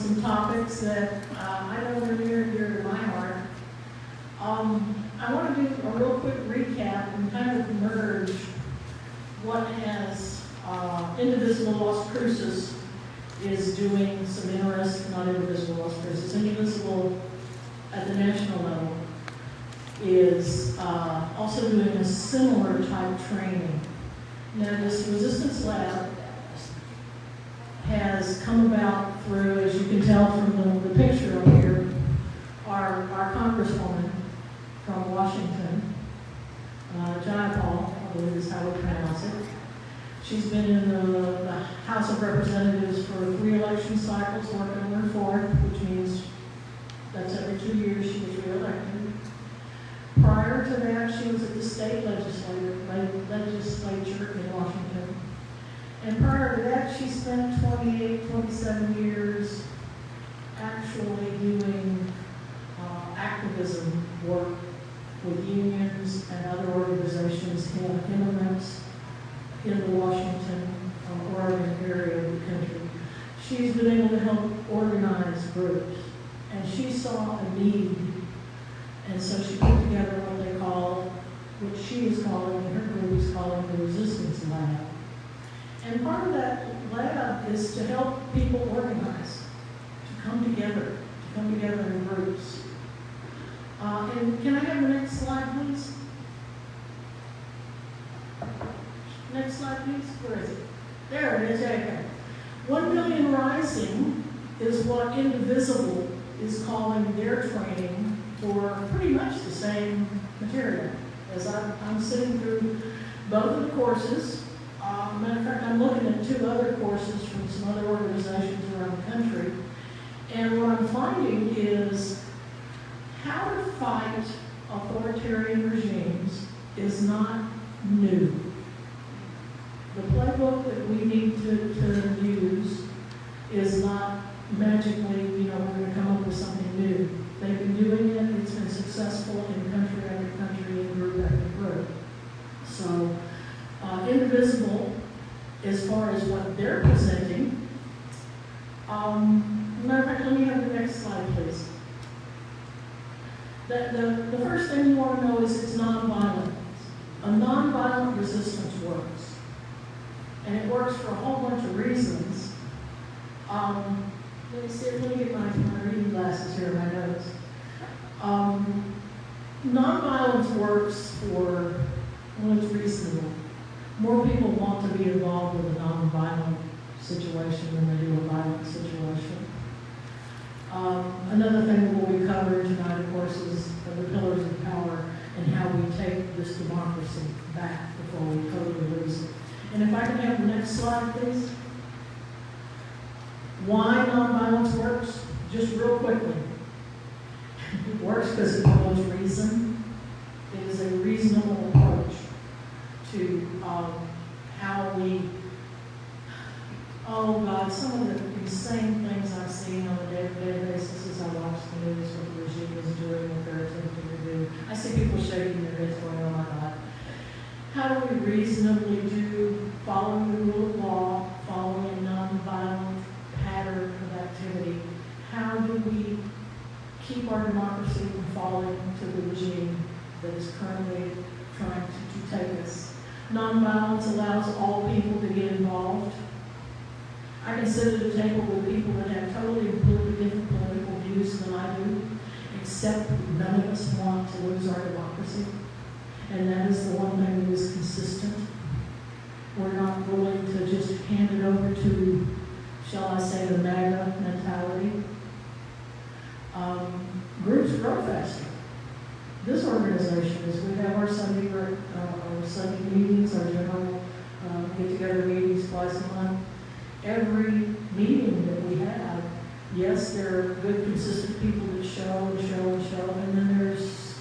some topics that I know are near and dear to my heart. I want to do a real quick recap and kind of merge what has Indivisible Las Cruces is doing some interesting, not Indivisible Las Cruces, Indivisible at the national level is also doing a similar type training. Now, this Resistance Lab has come about through, as you can tell from the picture up here, our Congresswoman from Washington, Jayapal, I believe is how we pronounce it. She's been in the House of Representatives for 3 election cycles, working on her 4th, which means that's every 2 years she was reelected. Prior to that, she was at the state legislature in Washington. And prior to that, she spent 28, 27 years actually doing activism work with unions and other organizations, immigrants in the Washington, Oregon area of the country. She's been able to help organize groups, and she saw a need, and so she put together what she is calling, and her group is calling the Resistance Lab. And part of that lab is to help people organize, to come together in groups. And can I have the next slide, please? Next slide, please. Where is it? There it is. Okay. 1 Million Rising is what Indivisible is calling their training for pretty much the same material. As I'm sitting through both of the courses. Matter of fact, I'm looking at 2 other courses from some other organizations around the country. And what I'm finding is how to fight authoritarian regimes is not new. The playbook that we need to use is not magically, we're going to come up with something new. They've been doing it, it's been successful in country after country and group after group. So, Indivisible, as far as what they're presenting, matter of fact, let me have the next slide, please. The first thing you want to know is it's nonviolent. A nonviolent resistance works. And it works for a whole bunch of reasons. Let me get my reading glasses here in my notes. Nonviolence works for when it's reasonable. More people want to be involved with a nonviolent situation than they do a violent situation. Another thing that we'll be covering tonight, of course, is the pillars of power and how we take this democracy back before we totally lose it. And if I can have the next slide, please. Why nonviolence works? Just real quickly. It works because it promotes reason. It is a reasonable approach to how we, some of the insane things I've seen on a day-to-day basis as I watch the news, what the regime is doing, what they're attempting to do. I see people shaking their heads going, oh my God. How do we reasonably do following the rule of law, following a nonviolent pattern of activity? How do we keep our democracy from falling to the regime that is currently trying to take us? Nonviolence allows all people to get involved. I can sit at a table with people that have totally different political views than I do, except none of us want to lose our democracy. And that is the one thing that is consistent. We're not willing to just hand it over to, shall I say, the MAGA mentality. Groups grow faster. This organization, as we have our Sunday meetings, our general get-together meetings twice a month, every meeting that we have, yes, there are good, consistent people that show, and then there's,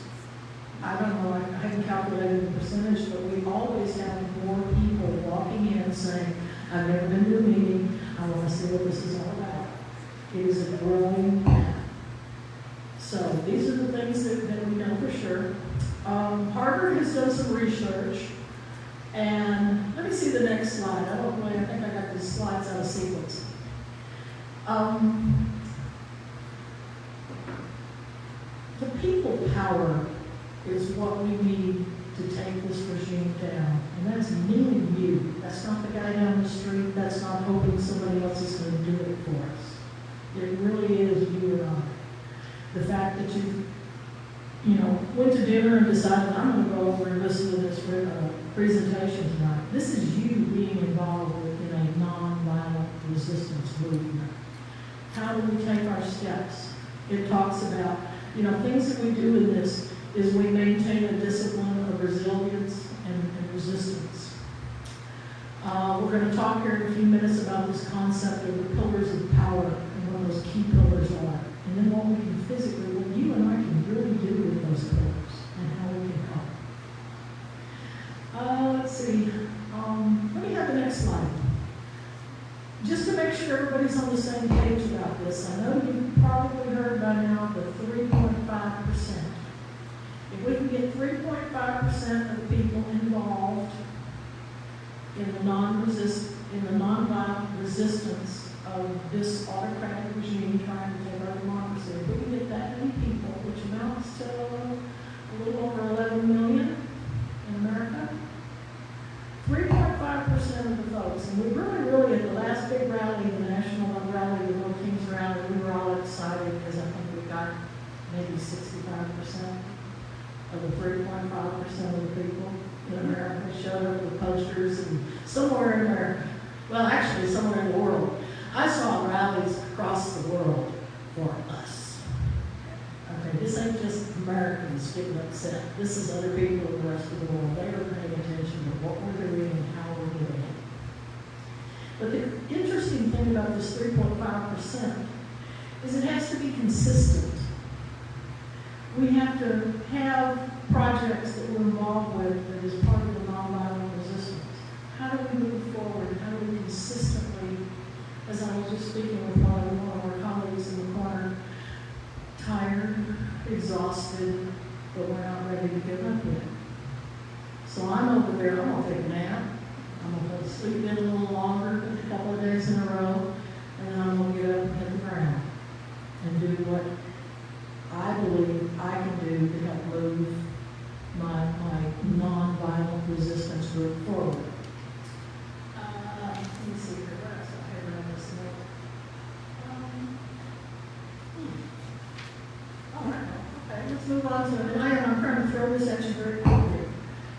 I don't know, I haven't calculated the percentage, but we always have more people walking in saying, I've never been to a meeting, I want to see what this is all about. It is a growing path. So these are the things that we know for sure. Harvard has done some research, and let me see the next slide. I think I got these slides out of sequence. The people power is what we need to take this regime down. And that's me and you. That's not the guy down the street. That's not hoping somebody else is going to do it for us. It really is you and I. The fact that you went to dinner and decided, I'm going to go over and listen to this presentation tonight. This is you being involved in a non-violent resistance movement. How do we take our steps? It talks about, things that we do in this is we maintain a discipline of resilience and resistance. We're going to talk here in a few minutes about this concept of the pillars of power and what those key pillars are. And then what we can physically, what you and I can really do with those pillars and how we can help. Let's see. Let me have the next slide. Just to make sure everybody's on the same page about this, I know you've probably heard by now the 3.5%. If we can get 3.5% of the people involved in the non-violent resistance of this autocratic regime trying to take our democracy, if we can get that many people, which amounts to a little over 11 million in America, 3.5% of the folks, and we really, at the last big rally, the national rally, the Little Kings rally, we were all excited because I think we got maybe 65% of the 3.5% of the people in America showed up with posters, and somewhere in there, well, actually somewhere in the world, I saw rallies across the world for us. Okay, this ain't just Americans getting upset. This is other people in the rest of the world. They are paying attention to what we're doing and how we're doing it. But the interesting thing about this 3.5% is it has to be consistent. We have to have projects that we're involved with that is part of the nonviolent resistance. How do we move forward? How do we consistently, as I was just speaking with one of our colleagues in the corner, tired, exhausted, but we're not ready to give up yet. So I'm over there, I'm going to take a nap. I'm going to go to sleep in a little longer, a couple of days in a row, and then I'm going to get up and hit the ground and do what I believe I can do to help move my non-violent resistance group forward. Let me see here, what else I have on this note? All right, okay, let's move on to, and I'm trying to throw this at you very quickly.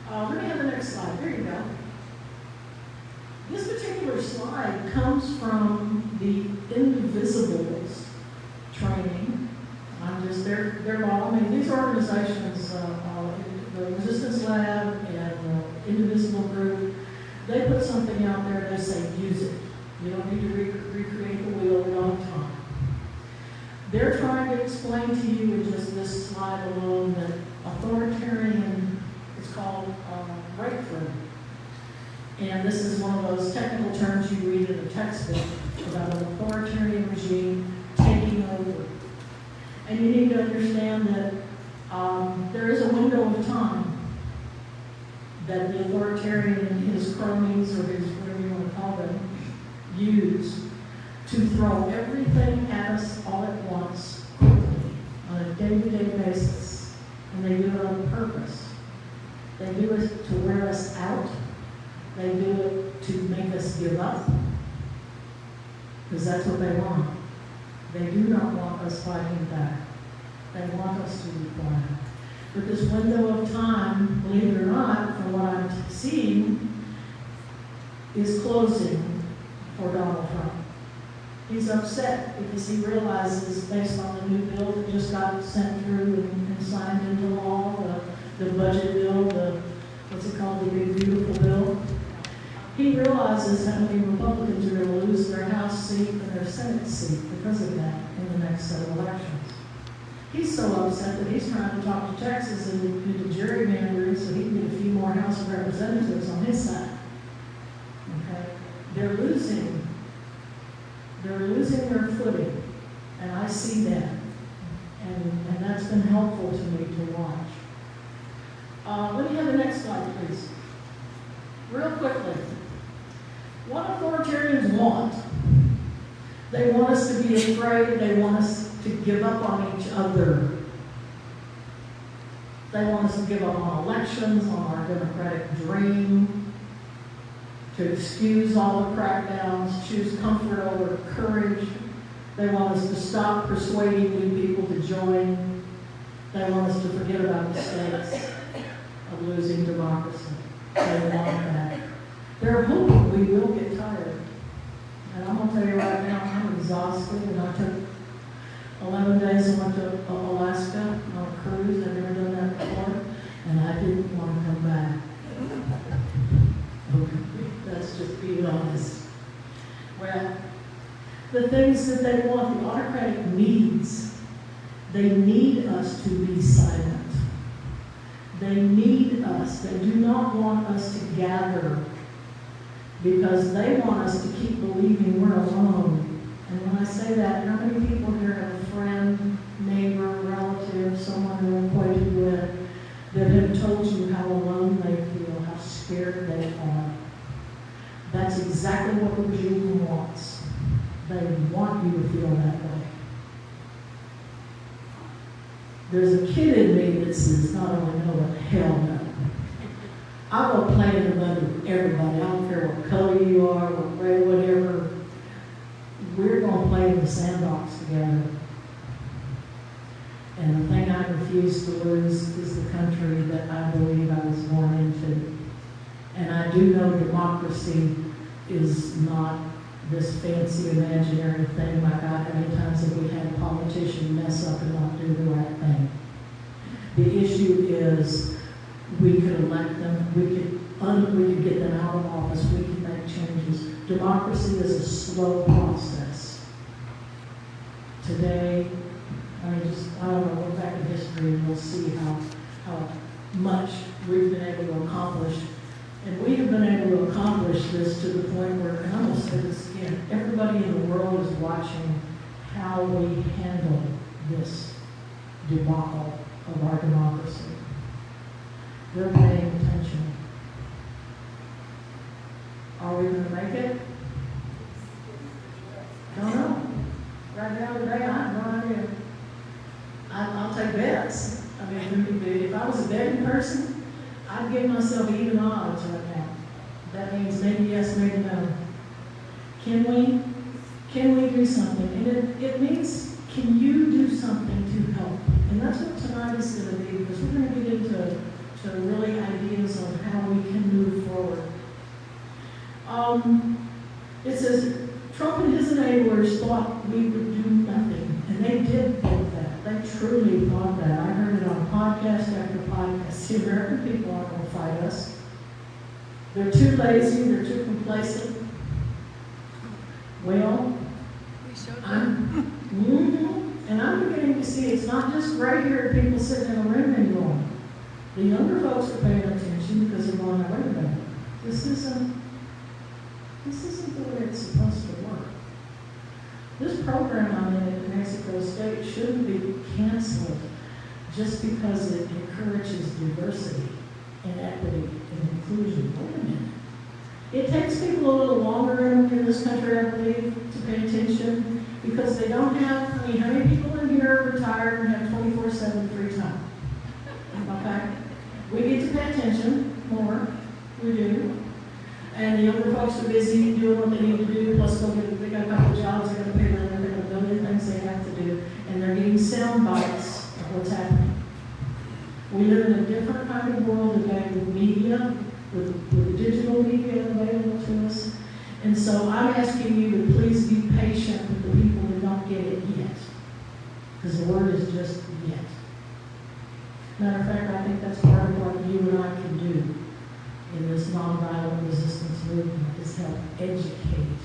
Let me have the next slide. There you go. This particular slide comes from the Indivisibles training. I'm just their model. I mean, these organizations, the Resistance Lab and the Indivisible Group, they put something out there. They say use it. You don't need to recreate the wheel. We don't have time. They're trying to explain to you in just this slide alone that authoritarian, it's called breakthrough. And this is one of those technical terms you read in a textbook about an authoritarian regime taking over. And you need to understand that there is a window of time that the authoritarian and his cronies, or his, whatever you want to call them, use to throw everything at us all at once, quickly, on a day-to-day basis. And they do it on purpose. They do it to wear us out. They do it to make us give up, because that's what they want. They do not want us fighting back. They want us to reply. But this window of time, believe it or not, from what I'm seeing, is closing for Donald Trump. He's upset because he realizes, based on the new bill that just got sent through and signed into law, the budget bill, what's it called, the big beautiful bill, he realizes how many Republicans are going to lose their House seat and their Senate seat because of that in the next set of elections. He's so upset that he's trying to talk to Texas into gerrymandering so he can get a few more House of Representatives on his side. Okay? They're losing their footing, and I see that. And that's been helpful to me to watch. Let me have the next slide, please. Real quickly. What authoritarians want? They want us to be afraid. They want us to give up on each other. They want us to give up on elections, on our democratic dream, to excuse all the crackdowns, choose comfort over courage. They want us to stop persuading new people to join. They want us to forget about the stakes of losing democracy. They want that. They're hoping we will get tired. And I'm going to tell you right now, I'm exhausted, and I took 11 days and went to Alaska on a cruise. I've never done that before, and I didn't want to come back. Okay, that's just being honest. Well, the things that they want, the autocratic needs, they need us to be silent. They need us. They do not want us to gather because they want us to keep believing we're alone. And when I say that, how many people here have a friend, neighbor, relative, someone they're acquainted with that have told you how alone they feel, how scared they are? That's exactly what the regime wants. They want you to feel that way. There's a kid in me that says, not only no, but hell no. I will play in the mud with everybody. I don't care what color you are, what race, whatever. We're going to play in the sandbox together. And the thing I refuse to lose is the country that I believe I was born into. And I do know democracy is not this fancy imaginary thing. My God, how many times have we had a politician mess up and not do the right thing? The issue is we could elect them, we could get them out of office, we could make changes. Democracy is a slow process. Today, I don't know, look back in history and we'll see how much we've been able to accomplish. And we have been able to accomplish this to the point where, and I'm going to say this again, everybody in the world is watching how we handle this debacle of our democracy. They're paying attention. Are we going to make it? Don't know. Right now today, I have no idea. I'll take bets. I mean, if I was a betting person, I'd give myself even odds right now. That means maybe yes, maybe no. Can we do something? And it means, can you do something to help? And that's what tonight is going to be, because we're going to get into really ideas on how we can move forward. It says, Trump and his enablers thought we would do nothing. And they did think that. They truly thought that. I heard it on podcast after podcast. The American people aren't going to fight us. They're too lazy. They're too complacent. Well, and I'm beginning to see it's not just gray-haired people sitting in a room anymore. The younger folks are paying attention because they're going, wait a minute, this isn't the way it's supposed to work. This program I'm in at New Mexico State shouldn't be canceled just because it encourages diversity and equity and inclusion. Wait a minute. It takes people a little longer in this country, I believe, to pay attention because they don't have, how many people in here are retired and have 24/7 free time? Okay? We get to pay attention more. We do. And the younger folks are busy doing what they need to do, plus they got a couple of jobs, they got to pay rent, they got a million things they have to do, and they're getting sound bites of what's happening. We live in a different kind of world today with media, with digital media available to us. And so I'm asking you to please be patient with the people who don't get it yet. Because the word is just yet. Matter of fact, I think that's part of what you and I can do in this nonviolent resistance movement is help educate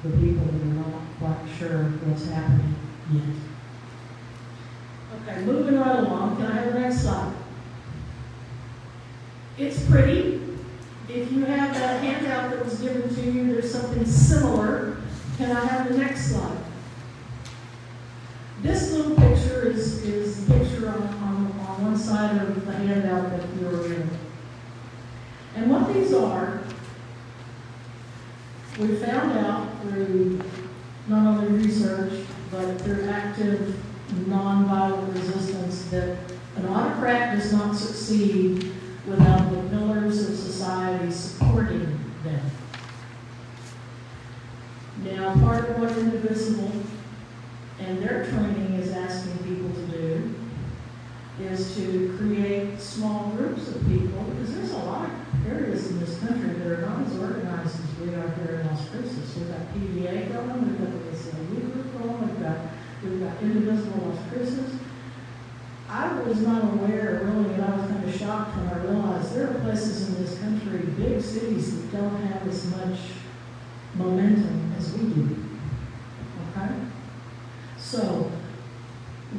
the people that are not quite sure what's happening yet. Okay, moving right along. Can I have the next slide? It's pretty. If you have that handout that was given to you, there's something similar. Can I have the next slide? This little picture is the picture on one side of the handout that you're in. And what these are, we found out through not only research, but through active nonviolent resistance that an autocratic that does not succeed without the pillars of society supporting them. Now, part of what Indivisible and their training is asking people to do is to create small groups of people, because there's a lot of areas in this country that are not as organized as we are here in Las Cruces. We've got PVA going, we've got the ACLU group going, we've got Indivisible Las Cruces. I was not aware, really, and I was kind of shocked when I realized there are places in this country, big cities, that don't have as much momentum as we do. Okay? So,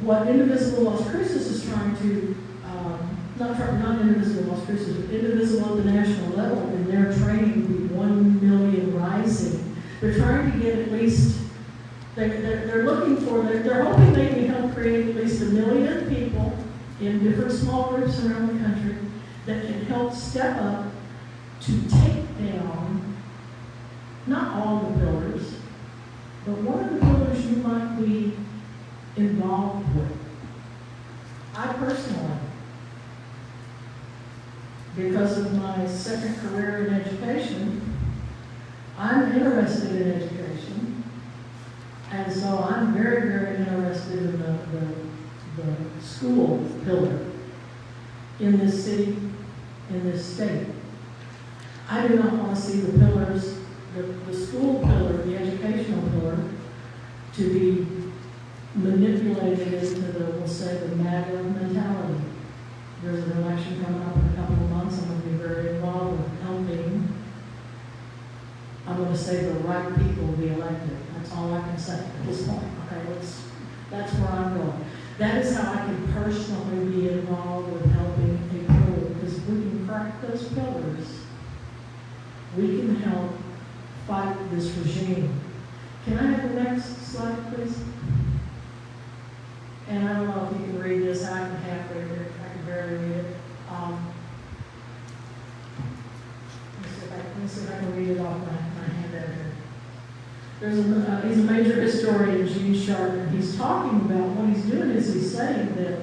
what Indivisible Las Cruces is trying to, not Indivisible Las Cruces, but Indivisible at the national level, in their training, the 1 million rising, they're trying to get at least, they're looking for, they're hoping they can help create at least 1 million people in different small groups around the country that can help step up to take down, not all the pillars, but one of the pillars you might be involved with. I personally, because of my second career in education, I'm interested in education, and so I'm very, very interested in the school pillar in this city, in this state. I do not want to see the pillars, the school pillar, the educational pillar, to be manipulated into the, we'll say, the MAGA mentality. There's an election coming up in a couple of months. I'm going to be very involved with helping, I'm going to say, the right people be elected. That's all I can say at this point. Okay, that's where I'm going. That is how I can personally be involved with helping a pillar, because if we can crack those pillars, we can help fight this regime. Can I have the next slide, please? And I don't know if you can read this. I can half read it. I can barely read it. Let me see if I can read it off my hand editor. He's a major historian, Gene Sharp, and he's talking about, what he's doing is he's saying that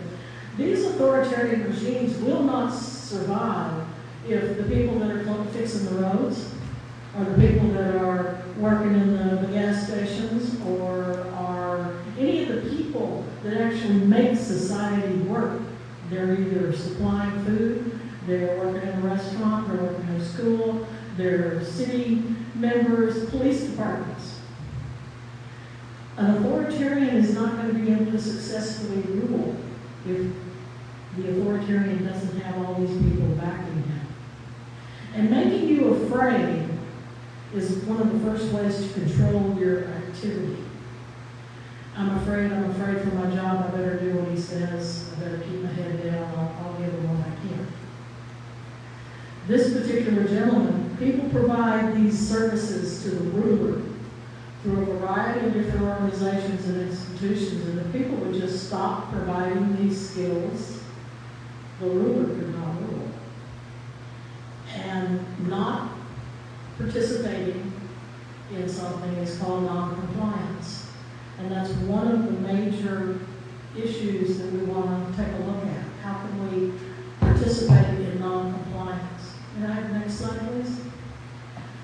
these authoritarian regimes will not survive if the people that are fixing the roads, or the people that are working in the gas stations, or are any of the people that actually make society work. They're either supplying food, they're working in a restaurant, they're working in a school, they're city members, police departments. An authoritarian is not going to be able to successfully rule if the authoritarian doesn't have all these people backing him. And making you afraid is one of the first ways to control your activity. I'm afraid for my job, I better do what he says, I better keep my head down, I'll give him what I can. This particular gentleman, people provide these services to the ruler through a variety of different organizations and institutions, and if people would just stop providing these skills, the ruler could not rule. And not participating in something is called non-compliance. And that's one of the major issues that we want to take a look at. How can we participate in non-compliance? Can I have the next slide, please?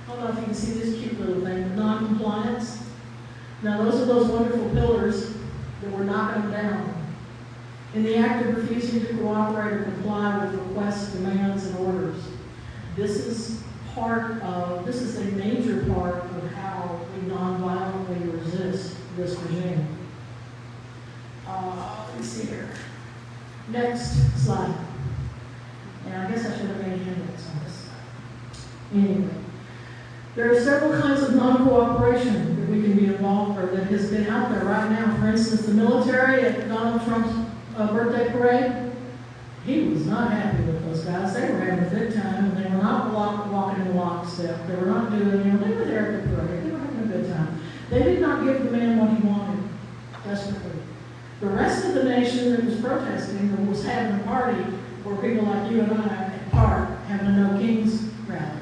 I don't know if you can see this cute little thing, non-compliance. Now, those are those wonderful pillars that we're knocking down. In the act of refusing to cooperate or comply with requests, demands, and orders. This is a major part of how we non-violently resist this regime. Let me see here. Next slide. And I guess I should have made handouts on this slide. Anyway, there are several kinds of non-cooperation that we can be involved or that has been out there right now. For instance, the military at Donald Trump's birthday parade, he was not happy with those guys. They were having a good time, and they were not walking in lockstep. They were not doing, they were there at the parade. They were having a good time. They did not give the man what he wanted, desperately. The rest of the nation that was protesting and was having a party were people like you and I at Park having a No Kings rally.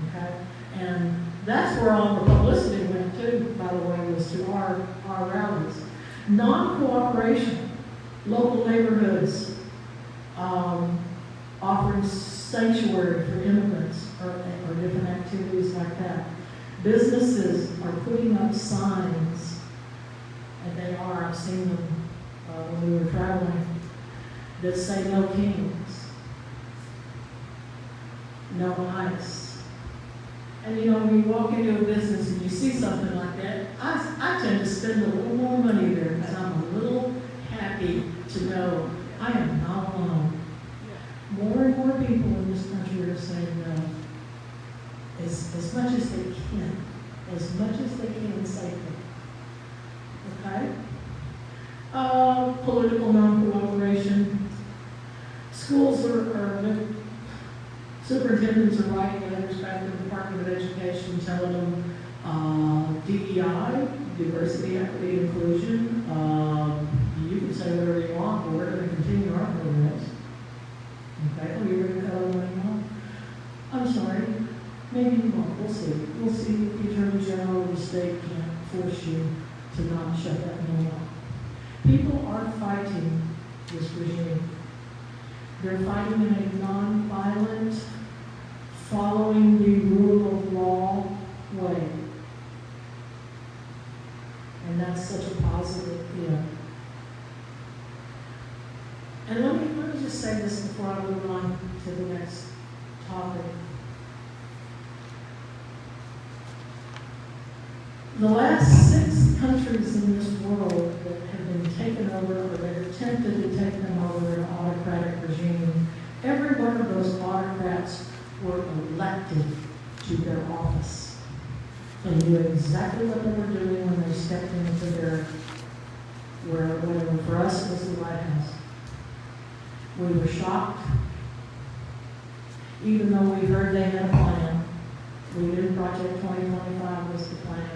Okay? And that's where all the publicity went to, by the way, was to our rallies. Non-cooperation, local neighborhoods, offering sanctuary for immigrants or different activities like that. Businesses are putting up signs, and they are, I've seen them when we were traveling, that say no kings, no ice. And you know, when you walk into a business and you see something like that, I tend to spend a little more money there because I'm a little happy to know I am not alone. More and more people in this country are saying no, as much as they can safely. Okay? Political non-cooperation. Schools superintendents are writing letters back to the Department of Education telling them DEI, diversity, equity, inclusion. You can say whatever you want, but we're going to continue our programs. Okay, oh, you're going to tell them what you want? I'm sorry, maybe you won't. We'll see. We'll see if the Attorney General of the state can't force you to not shut that mill off. People are fighting this regime. They're fighting in a non-violent, following the rule of law way. And that's such a positive deal. And let me just say this before I move on to the next topic. The last 6 countries in this world that have been taken over or that attempted to take them over an autocratic regime, every one of those autocrats were elected to their office. They knew exactly what they were doing when they stepped into their, whatever. For us, it was the White House. We were shocked, even though we heard they had a plan. We knew Project 2025 was the plan.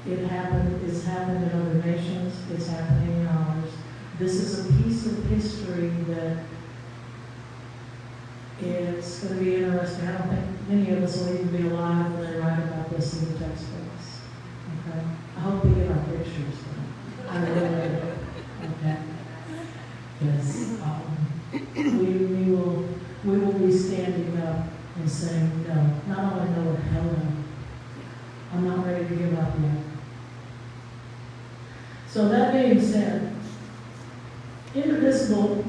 It happened, it's happened in other nations, it's happening in ours. This is a piece of history that is going to be interesting. I don't think many of us will even be alive when they write about this in the textbooks. Okay? I hope we get our pictures. I really do. Okay? Yes. We will be standing up and saying no. Not only no, but hell no. I'm not ready to give up yet. So that being said, Indivisible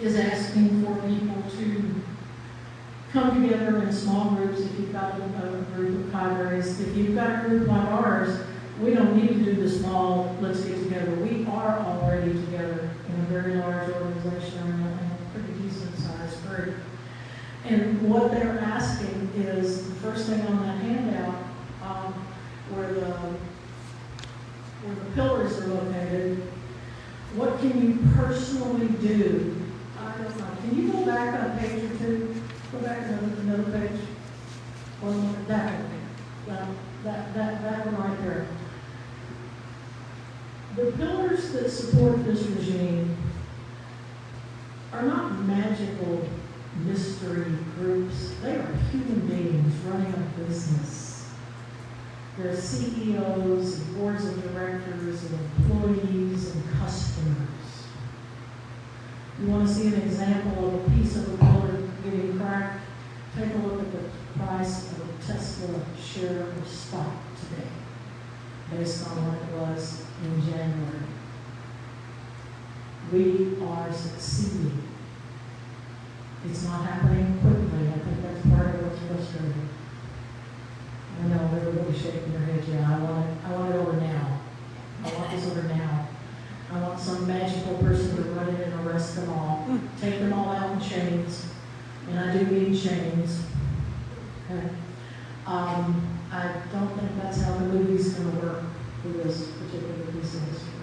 is asking for people to come together in small groups. If you've got a group of cadres, if you've got a group like ours, we don't need to do the small, let's get together. We are already together in a very large organization and a pretty decent sized group. And what they're asking is, the first thing on that handout, where the pillars are located, what can you personally do? I don't know. Can you go back a page or two? Go back to another page. One more. That one. That one right there. The pillars that support this regime are not magical mystery groups. They are human beings running a business. They're CEOs, and boards of directors, and employees, and customers. You want to see an example of a piece of a pillar getting cracked? Take a look at the price of a Tesla share of stock today, based on what it was in January. We are succeeding. It's not happening quickly. I think that's part of what's frustrating. I know everybody's shaking their head. Yeah, I want it over now. I want this over now. I want some magical person to run in and arrest them all, take them all out in chains, and I do mean chains. Okay. I don't think that's how the movie's going to work for this particular piece of history.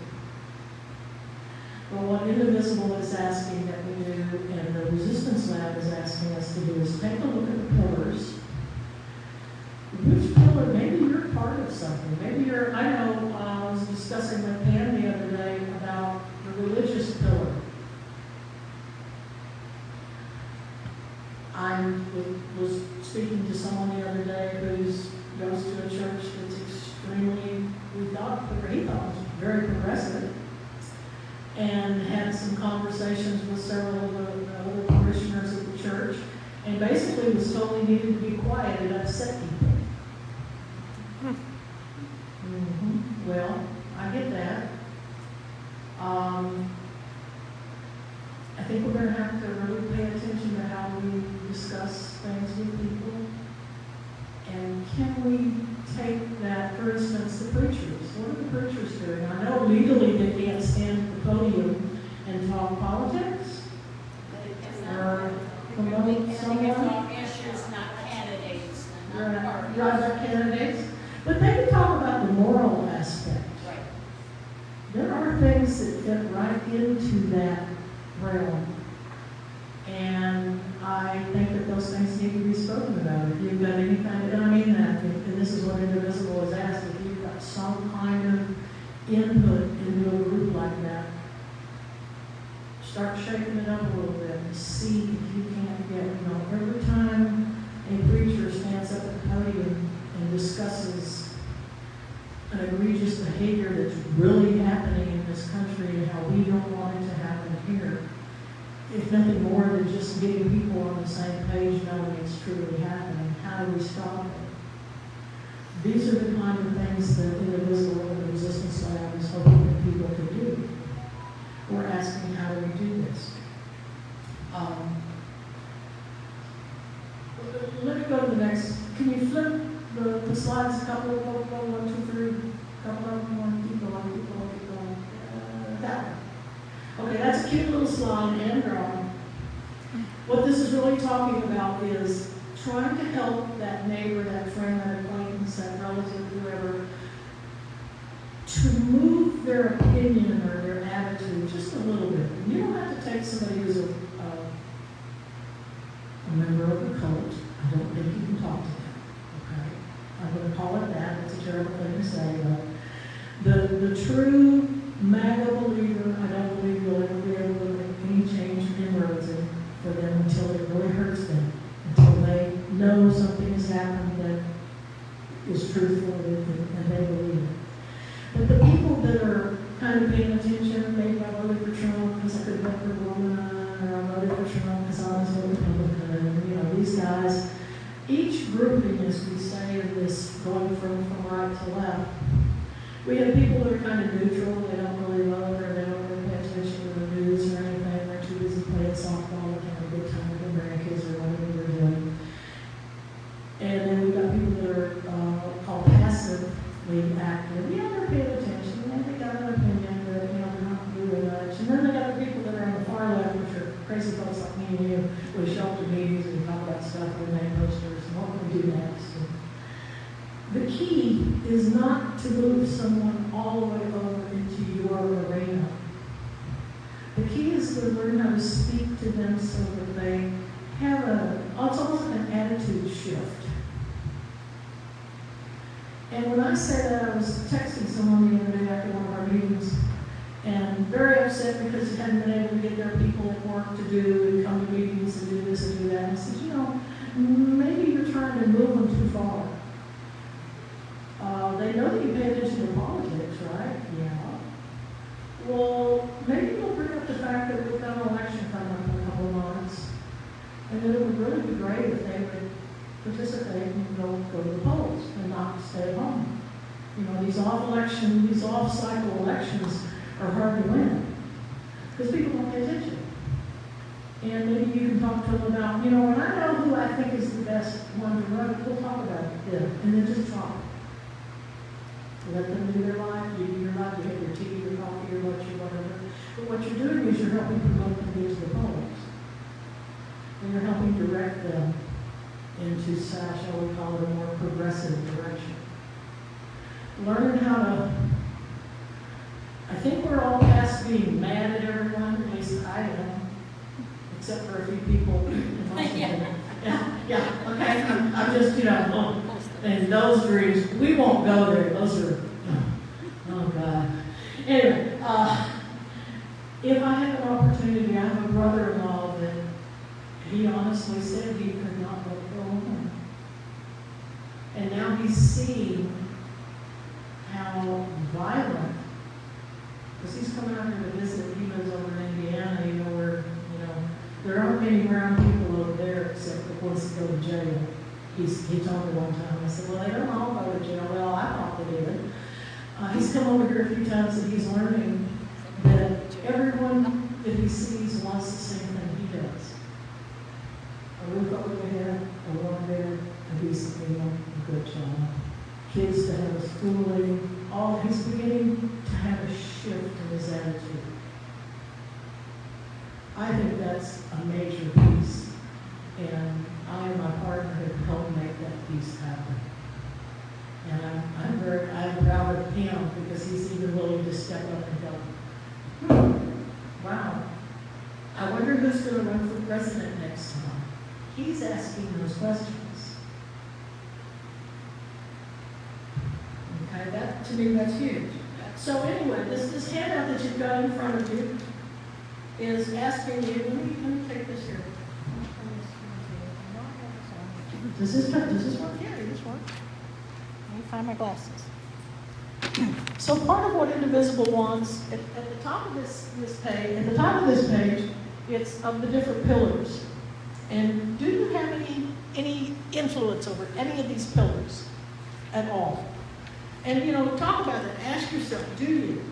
But what Indivisible is asking that we do, and the Resistance Lab is asking us to do, is take a look at the pillars. Which pillar? Maybe you're part of something. Maybe you're, I know, I was discussing with Pam the other day about the religious pillar. I was speaking to someone the other day who goes to a church that's extremely, he thought was very progressive. and had some conversations with several of the other parishioners of the church, and basically was told he needed to be quiet and upset people. Well, I get that. I think we're going to have to really pay attention to how we discuss things with people. And can we take that, for instance, the preachers? What are the preachers doing? I know legally they can't stand at the podium and talk politics. Or promote someone. Issues, not candidates. Right, not candidates. But they can talk about the moral aspect. Right. There are things that fit right into that realm. And I think that those things need to be spoken about. If you've got any kind of, and I mean that, and this is what Indivisible has asked, if you've got some kind of input into a group like that, start shaking it up a little bit and see if you can't get, every time a preacher stands up at the podium and discusses an egregious behavior that's really happening in this country and how we don't want it to happen here, if nothing more than just getting people on the same page knowing it's truly happening, how do we stop it? These are the kind of things that Indivisible and the Resistance Lab is hoping that people can do. We're asking, how do we do this? Let me go to the next. Can you flip the slides a couple of them? 1, 2, 3. Couple of them. Keep going. That one. Okay, that's a cute little slide and drawing. What this is really talking about is trying to help that neighbor, that friend, that acquaintance, that relative, whoever, to move their opinion or their attitude just a little bit. You don't have to take somebody who's a member of the cult. I don't think you can talk to them. Okay? I'm going to call it that. It's a terrible thing to say, but the true MAGA believer, I don't believe you'll ever be able to make any change in inroads for them until it really hurts them, until they know something has happened that is truthful and they believe it. But the people that are kind of paying attention, maybe I voted for Trump because I could vote for a woman, or I voted for Trump because I was a Republican, these guys, each grouping, as we say in this, going from right to left, we have people that are kind of neutral, they don't really vote, or they don't really pay attention to the news or anything, they're too busy playing softball and having a good time with their grandkids or whatever they're doing. And then we've got people that are called passively active. Yeah, they're paying attention, and they got an opinion, but they're not doing much. And then they got the people that are on the far left, which are crazy folks like me and you, who show up to meetings and talk about stuff and make posters and what can we do next. The key is not to move someone all the way over into your arena. The key is to learn how to speak to them so that they have it's almost like an attitude shift. And when I say that, I was texting someone the other day after one of our meetings, and very upset because they hadn't been able to get their people at work to do and come to meetings and do this and do that. And I said, maybe you're trying to move them too far. They know that you pay attention to politics, right? Yeah. Well, maybe you'll bring up the fact that we've got an election coming up in a couple of months, and that it would really be great if they would participate and go to the polls and not stay at home. These off-cycle elections are hard to win because people don't pay attention. And maybe you can talk to them about, when I know who I think is the best one to run, we'll talk about it, and then just talk. Let them do their life, you do your life, you have your tea, your coffee, your lunch, your whatever. But what you're doing is you're helping promote them into the polls. And you're helping direct them into, shall we call it, a more progressive direction. Learn how to, I think we're all past being mad at everyone, at least I am, except for a few people in Washington. Yeah, okay, I'm just, and those dreams, we won't go there. Those are, oh God. Anyway, if I had an opportunity, I have a brother-in-law that he honestly said he could not vote for a woman. And now he's seeing how violent, because he's coming out here to visit, he lives over in Indiana, where, there aren't many brown people over there except the ones that go to jail. He told me one time, I said, well, they don't all go to jail. Well, I thought they did. He's come over here a few times and he's learning that everyone that he sees wants the same thing he does. A roof over their head, a warm bed, a decent meal, a good job. Kids to have a schooling, he's beginning to have a shift in his attitude. I think that's a major piece, and I and my partner have helped make that piece happen. And I'm proud of him because he's even willing to step up and go, wow, I wonder who's going to run for president next time. He's asking those questions. Okay, that to me, that's huge. So anyway, this handout that you've got in front of you is asking you, let me take this here. Does this work? Yeah, this works. Let me find my glasses. So part of what Indivisible wants, at the top of this page, it's of the different pillars. And do you have any influence over any of these pillars at all? And talk about it. Ask yourself, do you?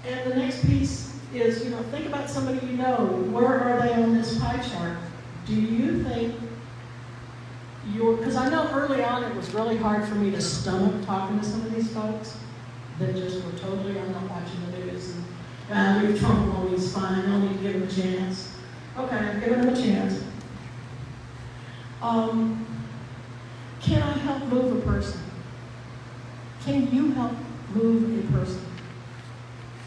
And the next piece is, think about somebody you know. Where are they on this pie chart? Do you think because I know early on it was really hard for me to stomach talking to some of these folks that just were totally, I'm not watching the news, and we've told them, oh, he's fine, I'll need to give him a chance. Okay, I'm giving him a chance. Can I help move a person? Can you help move a person?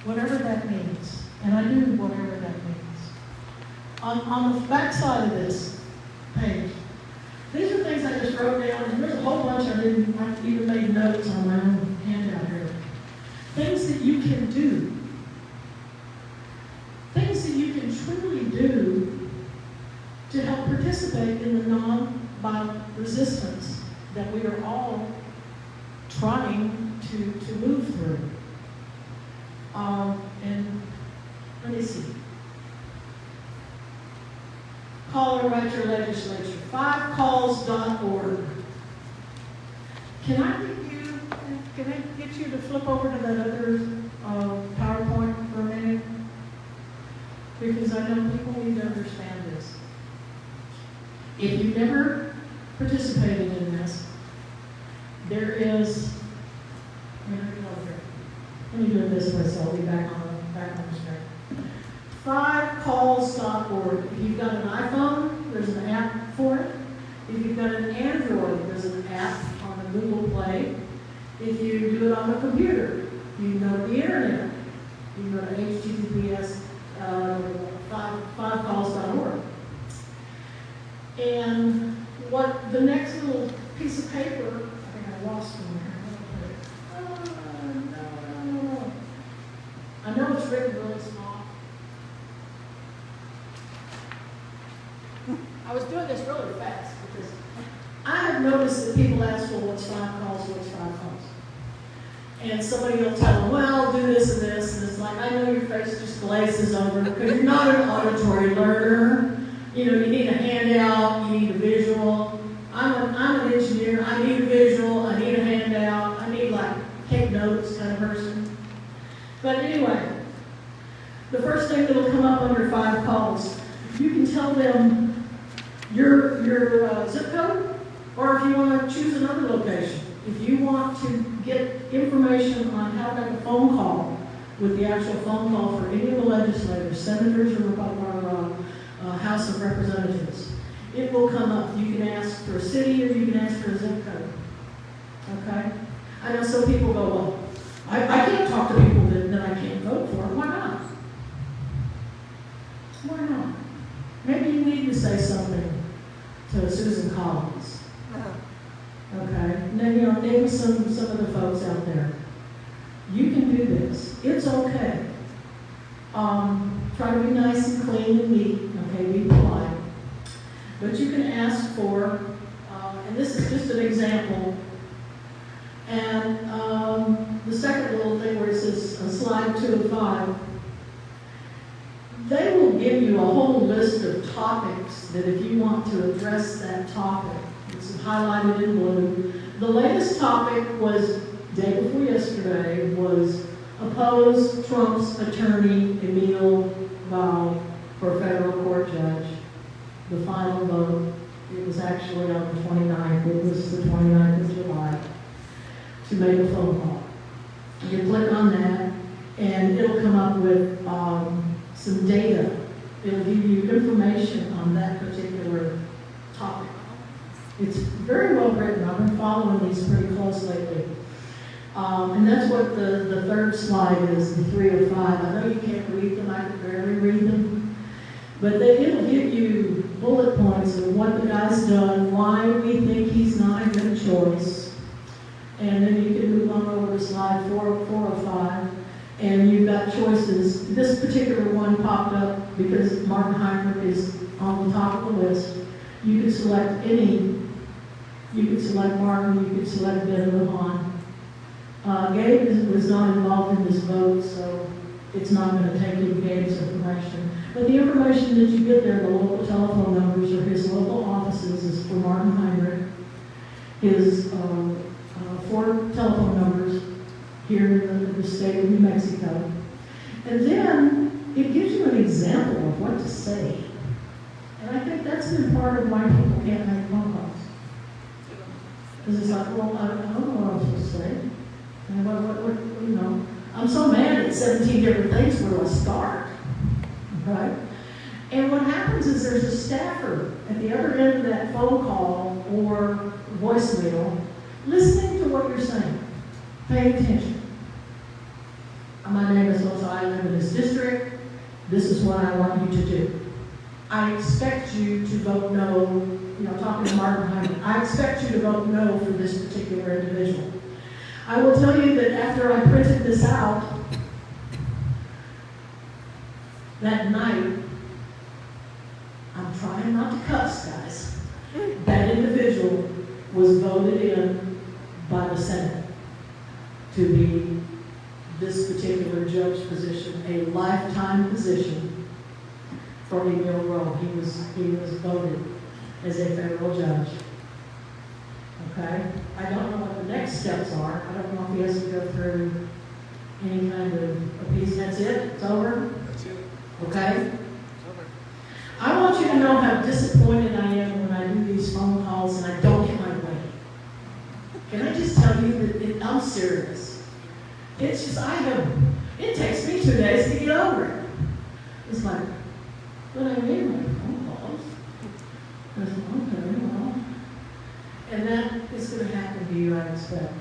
Whatever that means. And I do whatever that means. On the back side of this page, these are things I just wrote down, and there's a whole bunch I even made notes on my own handout here. Things that you can do. Things that you can truly do to help participate in the non-violent resistance that we are all trying to move through. And let me see. Call or write your legislature. 5calls.org. Can I get you to flip over to that other PowerPoint for a minute? Because I know people need to understand this. If you've never participated in this, there is, let me do it this way so I'll be back on the screen. 5calls.org. If you've got an iPhone, there's an app for it. If you've got an Android, there's an app on the Google Play. If you do it on the computer, you can go to the internet. You can go to https 5calls.org. And what the next little piece of paper, I think I lost one here. No. I know it's written really small. I was doing this really fast because I have noticed that people ask, well, what's 5 calls, what's 5 calls? And somebody will tell them, well, do this and this, and it's like, I know your face just glazes over because you're not an auditory learner. You need a handout, you need a visual. I'm an engineer, I need a visual, I need a handout, I need take notes kind of person. But anyway, the first thing that will come up under 5 calls, you can tell them your zip code, or if you want to choose another location. If you want to get information on how to make a phone call with the actual phone call for any of the legislators, senators, or House of Representatives, it will come up. You can ask for a city or you can ask for a zip code. Okay? I know some people go, well, I can't talk to people that I can't vote for. Why not? Why not? Maybe you need to say something to Susan Collins. Okay? Maybe some of the folks out there. You can do this. It's okay. Try to be nice and clean and neat. Okay? Be polite. But you can ask for, and this is just an example, and the second little thing where it says slide 2 of 5, they will give you a whole list of topics that if you want to address that topic, it's highlighted in blue. The latest topic was, day before yesterday, was oppose Trump's attorney Emil Val for federal court judge. The final vote, it was actually on the 29th, it was the 29th of July, to make a phone call. You click on that, and it'll come up with some data. It'll give you information on that particular topic. It's very well written. I've been following these pretty close lately. And that's what the third slide is, the 3 of 5. I know you can't read them, I can barely read them. But it'll give you bullet points of what the guy's done, why we think he's not a good choice. And then you can move on over to slide 4 of 5. And you've got choices. This particular one popped up because Martin Heinrich is on the top of the list. You could select any. You could select Martin, you could select Ben Lujan. Gabe was not involved in this vote, so it's not going to take you to Gabe's information. But the information that you get there, the local telephone numbers or his local offices, is for Martin Heinrich. His 4 telephone numbers here in the state of New Mexico. And then it gives you an example of what to say. And I think that's been part of why people can't make phone calls. Because it's like, well, I don't know what I'm supposed to say. And what, I'm so mad at 17 different things, where do I start? Right? And what happens is there's a staffer at the other end of that phone call or voicemail listening to what you're saying. Pay attention. My name is Rosa. I live in this district. This is what I want you to do. I expect you to vote no, talking to Martin Heinrich. I expect you to vote no for this particular individual. I will tell you that after I printed this out, that night, I'm trying not to cuss, guys. That individual was voted in by the Senate to be this particular judge position, a lifetime position for Emil Rowe. He was voted as a federal judge. Okay? I don't know what the next steps are. I don't know if he has to go through any kind of appease. That's it? It's over? That's it. Okay? I want you to know how disappointed I am when I do these phone calls and I don't get my way. Can I just tell you that I'm serious? It's just, it takes me 2 days to get over it. It's like, but I made my phone calls. I said, okay, well. And that is going to happen to you, I expect.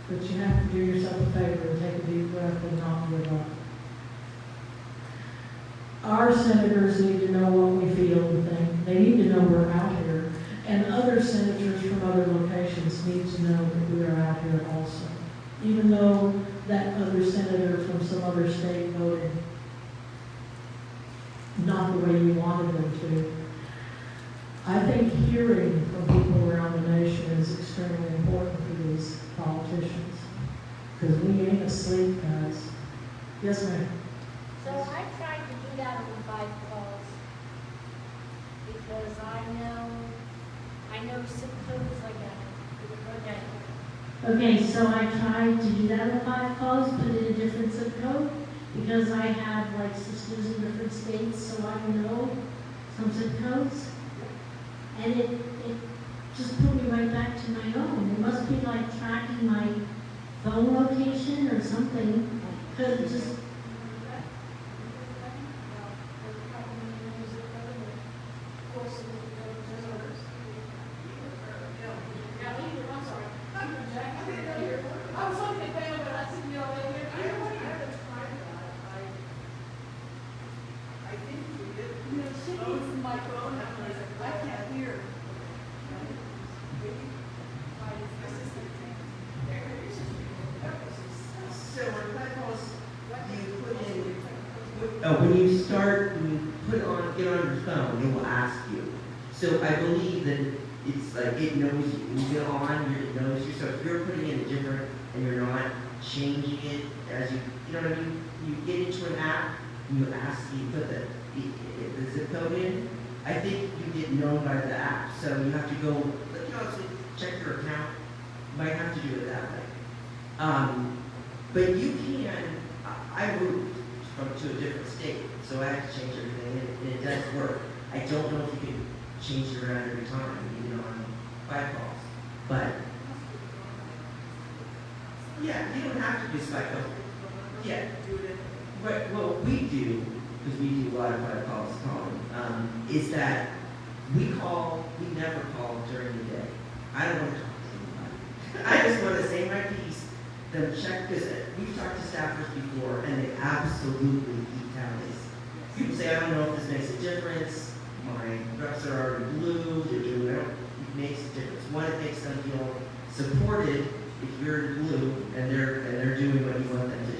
But you have to do yourself a favor and take a deep breath and not give up. Our senators need to know what we feel and think. They need to know we're out here. And other senators from other locations need to know that we are out here also. Even though that other senator from some other state voted not the way you wanted them to. I think hearing from people around the nation is extremely important for these politicians. Because we ain't asleep, guys. Yes, ma'am. So I tried to do that on 5 calls because I know zip codes like that. Okay, so I tried to do that on 5 calls, put in a different zip code, because I have like sisters in different states, so I know some zip codes. And it just put me right back to my own. It must be like tracking my phone location or something, because it just... When you get on your phone, it will ask you. So I believe that it's like it knows you. When you get on, it knows you. So if you're putting in a different and you're not, changing it as you know what I mean? You get into an app, you put the zip code in. I think you get known by the app, so you have to go, so check your account. You might have to do it that way. But you can, I moved to a different state, so I had to change everything, and it does work. I don't know if you can change it around every time, even on 5 calls. But, yeah, you don't have to do 5 calls. Yeah. But what we do, because we do a lot of 5 calls is that we never call during the day. I don't want to talk to anybody. I just want to say my piece, then check, because we've talked to staffers before, and they absolutely keep tallies. People say, I don't know if this makes a difference. My reps are already blue, they're doing it. It makes a difference. One, it makes them feel supported if you're in blue and they're doing what you want them to do.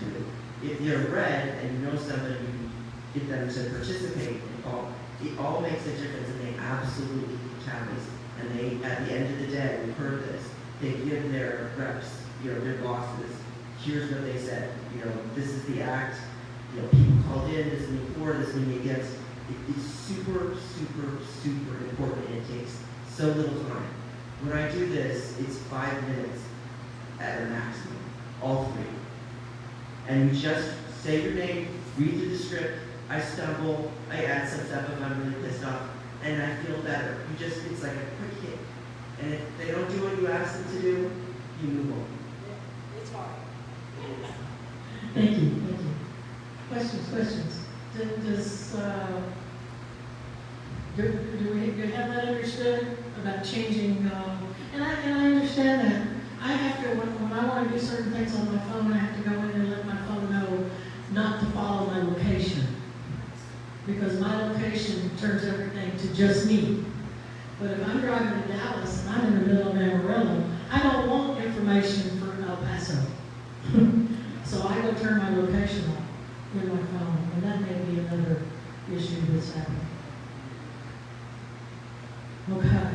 If they're red and you know somebody, you can get them to participate and call. It all makes a difference, and they absolutely keep tallies. And they, at the end of the day, we've heard this, they give their reps, their bosses, here's what they said. This is the act. People called in, this meeting for, this meeting against. It's super, super, super important, and it takes so little time. When I do this, it's 5 minutes at a maximum, all 3. And you just say your name, read through the script, I stumble, I add some stuff if I'm really pissed off, and I feel better. It's like a quick hit. And if they don't do what you ask them to do, you move on. It's hard. Thank you. Questions? Do we have that understood about changing, and I understand that. I have to, when I want to do certain things on my phone, I have to go in and let my phone know not to follow my location. Because my location turns everything to just me. But if I'm driving to Dallas and I'm in the middle of Amarillo, I don't want information for El Paso. So I go turn my location on with my phone, and that may be another issue that's happening. Okay.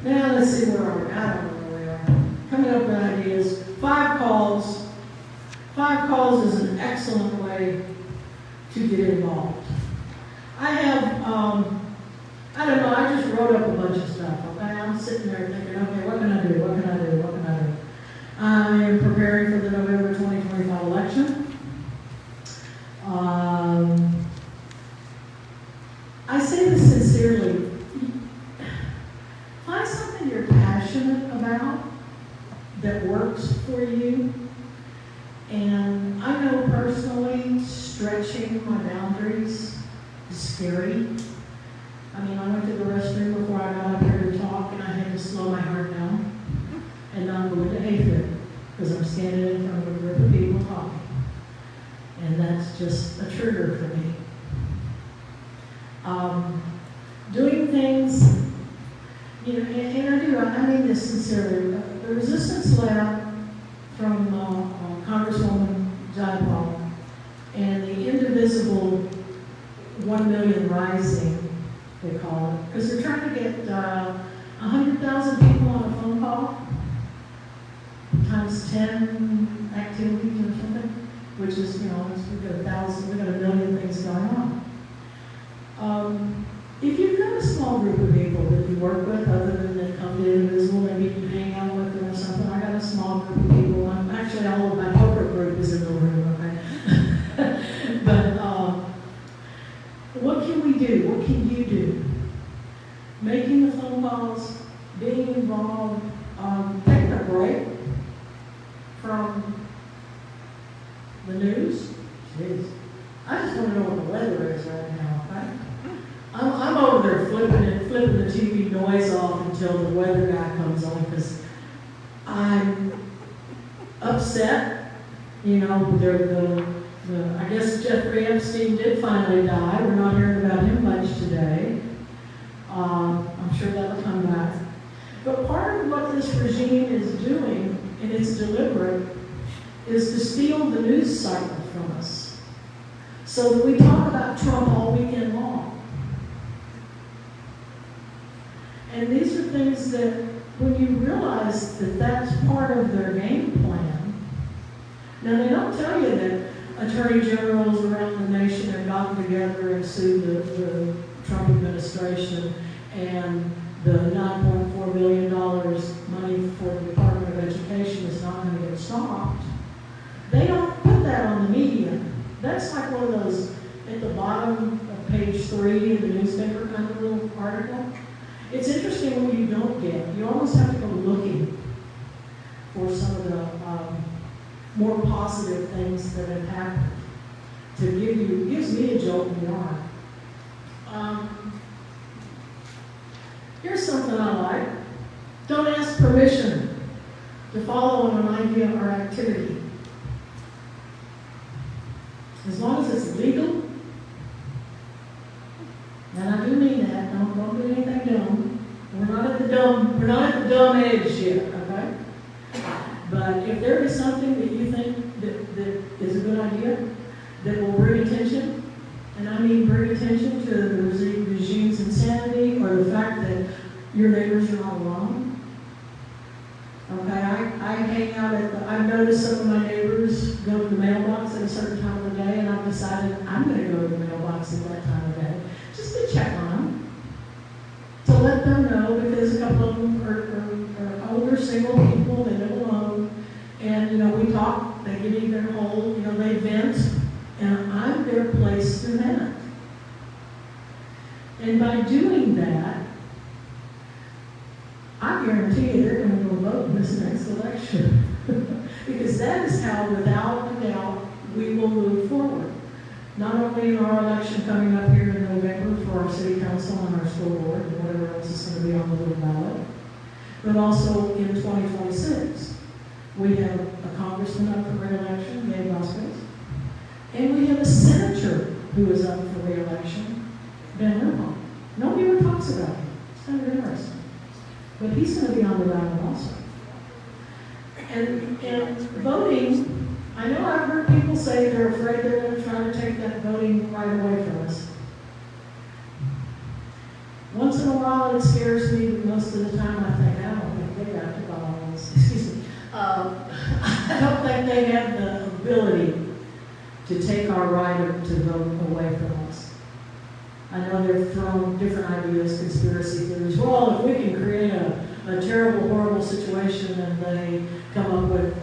Now let's see where are we. I don't know where we are. Coming up with ideas. 5 calls. 5 calls is an excellent way to get involved. I have, I don't know, I just wrote up a bunch of stuff, okay? I'm sitting there thinking, okay, what can I do? I am preparing for the November 2025 election. I say this sincerely. Find something you're passionate about that works for you. And I know personally, stretching my boundaries is scary. I mean, I went to the restroom before I got up here to talk, and I had to slow my heart down and not go into AFib, because I'm standing in front of a group of people talking. And that's just a trigger for me. Doing things, and I mean this sincerely. The Resistance Lab from Congresswoman Jayapal and the Indivisible 1 Million Rising, they call it, because they're trying to get 100,000 people on a phone call times 10 activities or something, which is, we've got 1,000, we've got 1 million things going on. If you've got a small group of people that you work with, other than that come to Indivisible, maybe you hang out with them or something. I got a small group of people. Actually, all of my corporate group is in the room, okay? But what can we do? What can you do? Making the phone calls, being involved, taking a break from the news. Jeez. I just want to know what the weather is right now, okay? I'm over there flipping the TV noise off until the weather guy comes on, because I'm upset. I guess Jeffrey Epstein did finally die. We're not hearing about him much today. I'm sure that'll come back. But part of what this regime is doing, and it's deliberate, is to steal the news cycle from us, so that we talk about Trump all weekend long. And these are things that, when you realize that that's part of their game plan, now they don't tell you that attorney generals around the nation have gotten together and sued the Trump administration, and the $9.4 billion money for the Department of Education is not going to get stopped. They don't put that on the media. That's like one of those at the bottom of page 3 of the newspaper kind of little article. It's interesting when you don't get. You almost have to go looking for some of the more positive things that have happened to gives me a jolt in the arm. Here's something I like. Don't ask permission to follow an idea or activity. As long as it's legal, and I do mean that, don't do anything dumb. We're not at the dumb edge yet, okay? But if there is something that you think that is a good idea, that will bring attention, and I mean bring attention to the regime's insanity or the fact that your neighbors are not alone. Okay, I hang out I've noticed some of my neighbors go to the mailbox at a certain time of the day, and I've decided I'm going to go to the mailbox at that time of day, just to check on them, to let them know, because a couple of them are older, single people, they live alone, and, we talk, they give me their whole, they vent, and I'm their place to vent. And by doing that, I guarantee you they're going to go vote in this next election. Because that is how, without a doubt, we will move forward. Not only in our election coming up here in November for our city council and our school board and whatever else is going to be on the little ballot, but also in 2026. We have a congressman up for re-election, Gabe Vasquez, and we have a senator who is up for re-election, Ben Limbaugh. Nobody ever talks about him. It's kind of interesting. But he's going to be on the ballot also. And voting, I know I've heard people say they're afraid they're going to try to take that voting right away from us. Once in a while it scares me, but most of the time I think, I don't think they got the balls. Excuse me. I don't think they have the ability to take our right to vote away from us. I know they've thrown different ideas, conspiracy theories. Well, if we can create a terrible, horrible situation and they come up with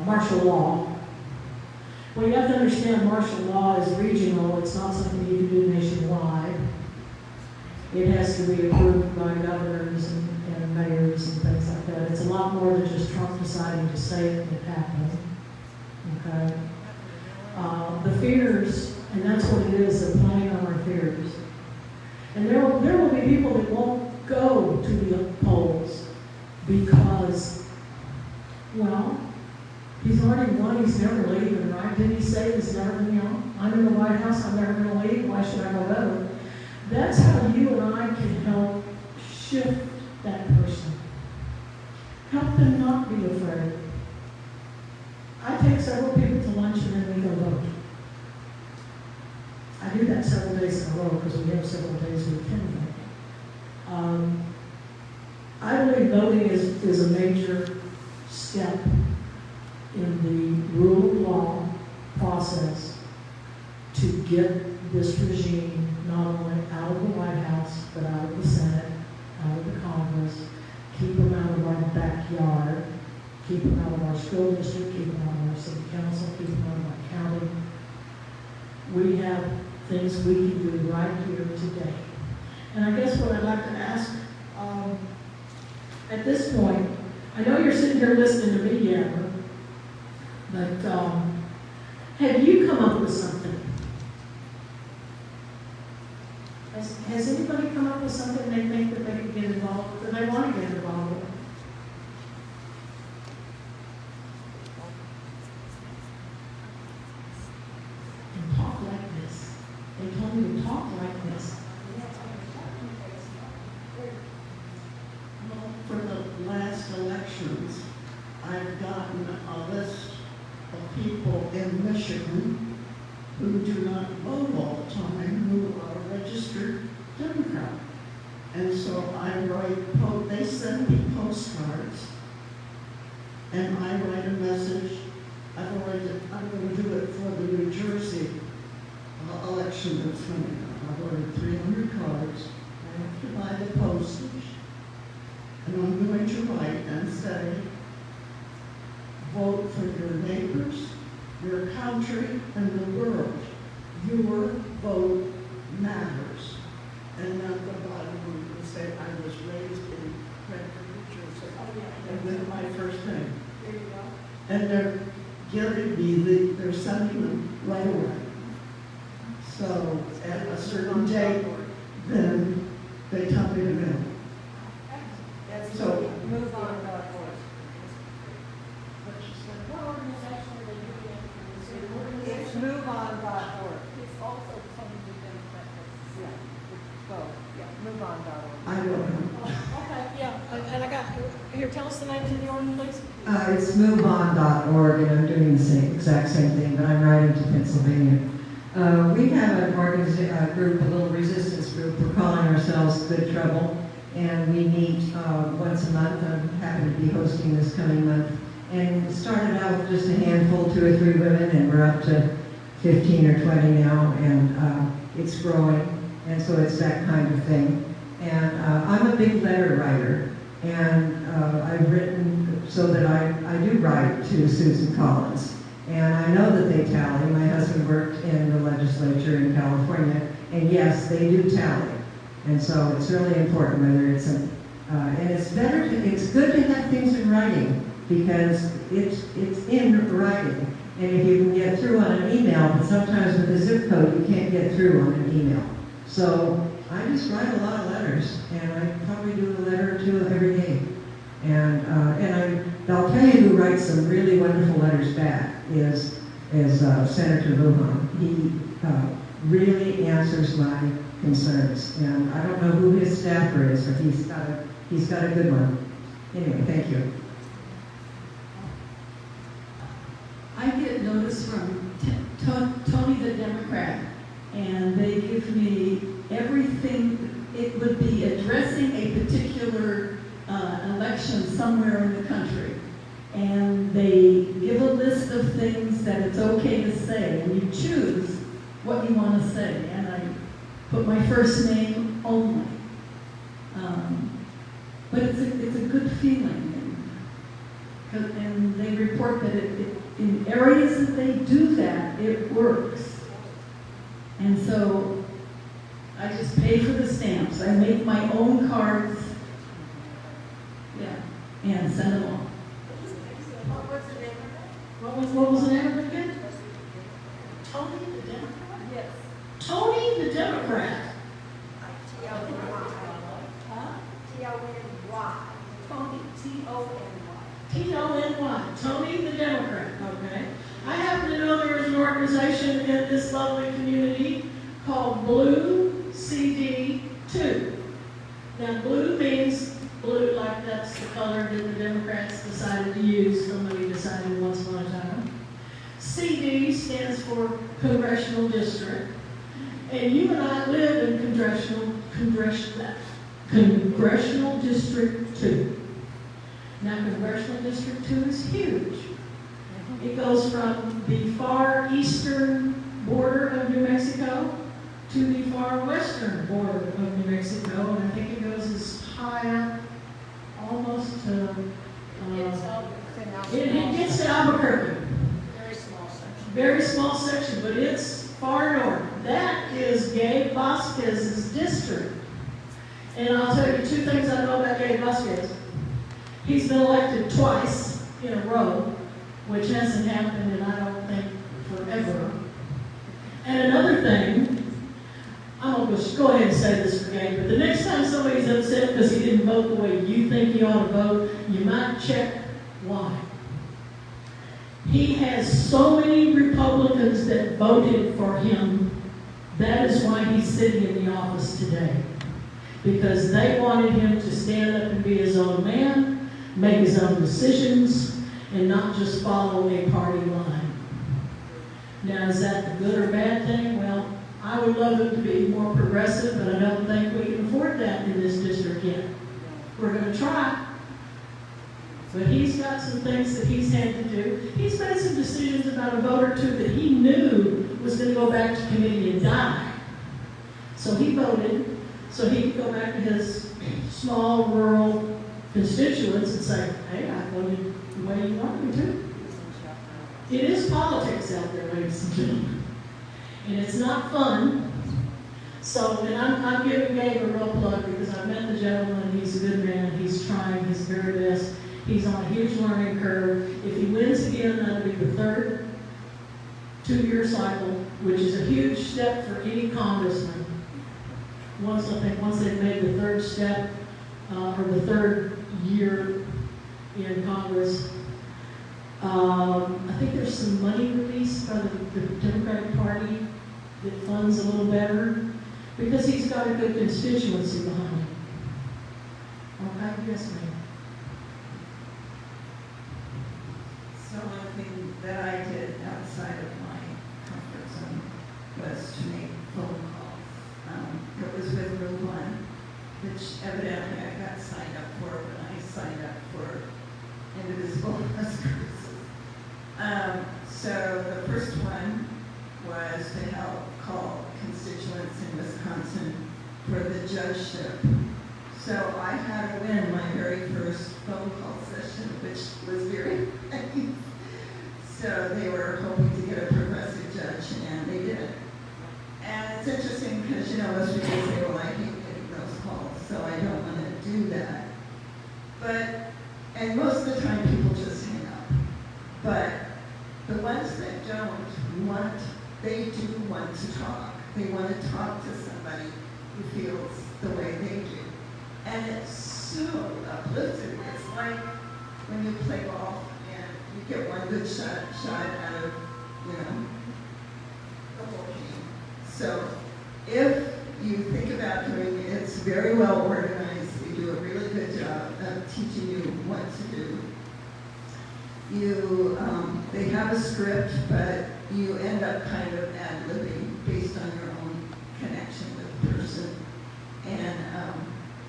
martial law. Well, you have to understand martial law is regional. It's not something you can do nationwide. It has to be approved by governors and mayors and things like that. It's a lot more than just Trump deciding to say it and it happened. Okay? The fears, and that's what it is, they're playing on our fears. And there will be people that won't go to the polls because, well, he's already won, he's never leaving, right? Didn't he say he's never, I'm in the White House, I'm never going to leave, why should I go vote? That's how you and I can help shift that person. Help them not be afraid. I take several people to lunch and then we go vote. I do that several days in a row because we have several days we can vote. I believe voting is a major step in the rule of law process to get this regime not only out of the White House, but out of the Senate, out of the Congress, keep them out of our backyard, keep them out of our school district, keep them out of our city council, keep them out of our county. We have things we can do right here today. And I guess what I'd like to ask, at this point, I know you're sitting here listening to me, Amber, but have you come up with something? Has anybody come up with something they think that they could get involved with, that they want to get involved with? And talk like this. They told me to talk like this. Well, for the last elections, I've gotten a list of people in Michigan who do not vote all the time, who are registered Democrat. And so I write, they send me postcards, and I write a message. I'm going to do it for the New Jersey election that's coming up. I've ordered 300 cards. I have to buy the postage. And I'm going to write and say, vote for your neighbors, your country, and the world. Your vote matters. And at the bottom, we will say, I was raised in Redford, New Jersey. And with my first name. There you go. And they're giving me they're sending them right away. So at a certain date, then they tell me to mail. That's So- MoveOn.org. What organization are they doing it for? Is it an organization? It's MoveOn.org. It's also something to Democrat. Yeah, it's both. Yeah, MoveOn.org. I don't know. Okay, yeah, and I got, here, tell us the names of the organizations. It's moveon.org, and I'm doing the exact same thing, but I'm writing to Pennsylvania. We have a group, a little resistance group. We're calling ourselves Good Trouble, and we meet once a month. I'm happy to be hosting this coming month. And it started out with just a handful, 2 or 3 women, and we're up to 15 or 20 now, and it's growing, and so it's that kind of thing. And I'm a big letter writer, and I've written so that I do write to Susan Collins. And I know that they tally. My husband worked in the legislature in California, and yes, they do tally. And so it's really important whether it's and it's good to have things in writing, because it's in writing. And if you can get through on an email, but sometimes with a zip code, you can't get through on an email. So I just write a lot of letters, and I probably do a letter or 2 every day. And I'll tell you who writes some really wonderful letters back is Senator Lujan. He really answers my concerns, and I don't know who his staffer is, but he's got a good one. Anyway, thank you. I get notice from Tony the Democrat, and they give me everything. It would be addressing a particular election somewhere in the country. And they give a list of things that it's okay to say, and you choose what you want to say. And I put my first name only. But it's a good feeling. And they report that in areas that they do that, it works. And so I just pay for the stamps. I make my own cards. Yeah, and send them all. What's the name of it? What was the name of it again? Tony the Democrat? Yes. Tony the Democrat. T-O-N-Y. Huh? T-O-N-Y. Tony, T-O-N-Y. T-O-N-Y, Tony the Democrat, okay. I happen to know there is an organization in this lovely community called Blue CD2. Now, blue means blue, like that's the color that the Democrats decided to use. Somebody decided once upon a time. CD stands for Congressional District. And you and I live in Congressional District 2. Now, Congressional District 2 is huge. It goes from the far eastern border of New Mexico to the far western border of New Mexico, and I think it goes as high up almost to, it gets to Albuquerque. Very small section. Very small section, but it's far north. That is Gabe Vasquez's district. And I'll tell you 2 things I know about Gabe Vasquez. He's been elected twice in a row, which hasn't happened in, I don't think, forever. And another thing, I'm going to just go ahead and say this for Gabe, but the next time somebody's upset because he didn't vote the way you think he ought to vote, you might check why. He has so many Republicans that voted for him. That is why he's sitting in the office today. Because they wanted him to stand up and be his own man, make his own decisions, and not just follow a party line. Now, is that the good or bad thing? Well, I would love it to be more progressive, but I don't think we can afford that in this district yet. We're gonna try. But he's got some things that he's had to do. He's made some decisions about a vote or two that he knew was gonna go back to committee and die. So he voted, so he could go back to his small rural constituents and say, hey, I voted the way you wanted me to. It is politics out there, ladies and gentlemen. And it's not fun. So, and I'm giving Gabe a real plug because I met the gentleman, he's a good man, he's trying his very best. He's on a huge learning curve. If he wins again, that'll be the third two-year cycle, which is a huge step for any congressman. Once they've made the third step, or the third year in Congress, I think there's some money released by the Democratic Party that funds a little better, because he's got a good constituency behind him. Okay, yes, ma'am. So one thing that I did outside of my comfort zone was to make phone calls. It was with Route One, which evidently I got signed up for when I signed up for indivisible services. So the first one was to help call constituents in Wisconsin for the judgeship. So I had to win my very first phone call session, which was very nice. So they were hoping to get a progressive judge, and they did. And it's interesting because, you know, most people say, well, I hate getting those calls, so I don't want to do that. But, and most of the time people just hang up. But the ones that don't want, they do want to talk. They want to talk to somebody who feels the way they do. And it's so uplifting. It's like when you play golf and you get one good shot out of, you know, the whole game. So if you think about doing it, it's very well organized. We do a really good job of teaching you what to do. They have a script, but you end up kind of ad-libbing based on your own connection with the person. And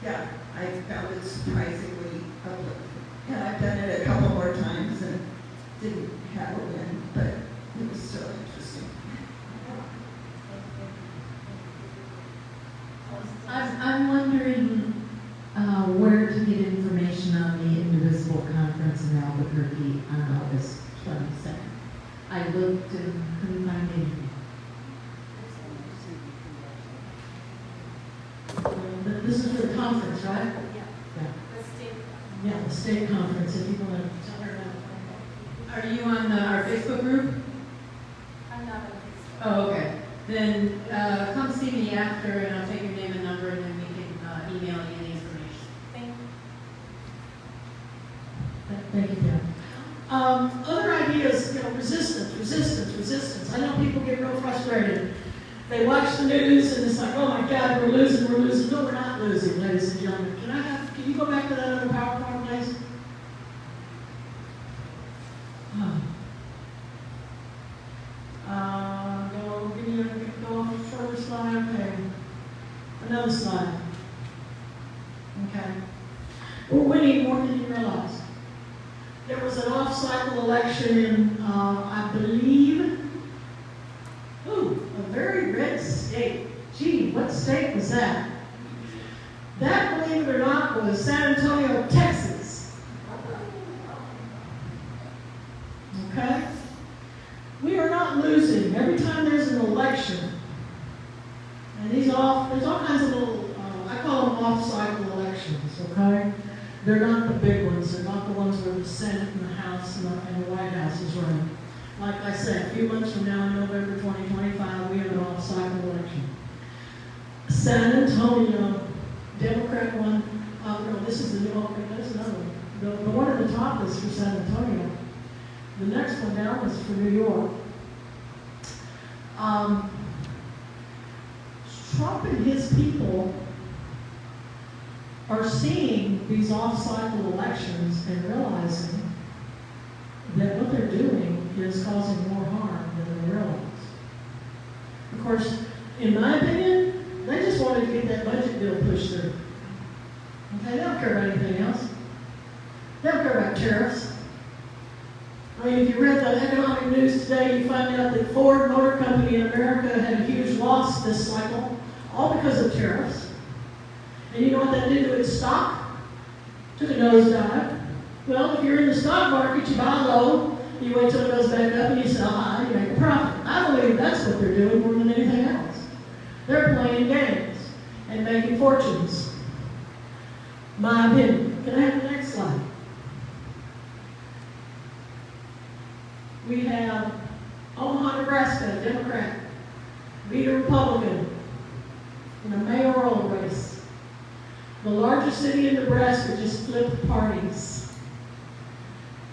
yeah, I found it surprisingly uplifting. And I've done it a couple more times and didn't have a win, but it was still interesting. I'm wondering where to get information on the Indivisible Conference in Albuquerque on August 22nd. I looked and couldn't find anything. This is for the conference, right? Yeah, the state conference, if you want to tell her about it. Are you on our Facebook group? I'm not on Facebook. Oh, okay. Then come see me after, and I'll take your name and number, and then we can email you the information. Thank you. Thank you, Deb. Other ideas, you know, resistance. I know people get real frustrated. They watch the news and it's like, oh my God, we're losing. No, we're not losing, ladies and gentlemen. Can you go back to that other PowerPoint, please? Go further slide, okay. Another slide. Okay. We're winning more than you realize. There was an off-cycle election in, I believe, a very red state. Gee, what state was that? That, believe it or not, was San Antonio, Texas. Okay? We are not losing. Every time there's an election, and there's all kinds of little, I call them off-cycle elections, okay? They're not the big ones. They're not the ones where the Senate and the House and the White House is running. Like I said, a few months from now, in November 2025, we have an off-cycle election. San Antonio, Democrat one, no, this is the, oh, there's another one. The one at the top is for San Antonio. The next one down is for New York. Trump and his people are seeing these off-cycle elections and realizing that what they're doing is causing more harm than they realize. Of course, in my opinion, they just wanted to get that budget bill pushed through. Okay, they don't care about anything else. They don't care about tariffs. I mean, if you read the economic news today, you find out that Ford Motor Company in America had a huge loss this cycle, all because of tariffs. And you know what that did to its stock? Took a nosedive. Well, if you're in the stock market, you buy low, you wait till it goes back up, and you sell high, you make a profit. I believe that's what they're doing more than anything else. They're playing games and making fortunes. My opinion. Can I have the next slide? We have Omaha, Nebraska, a Democrat, beat a Republican in a mayoral race. The largest city in Nebraska just flipped parties.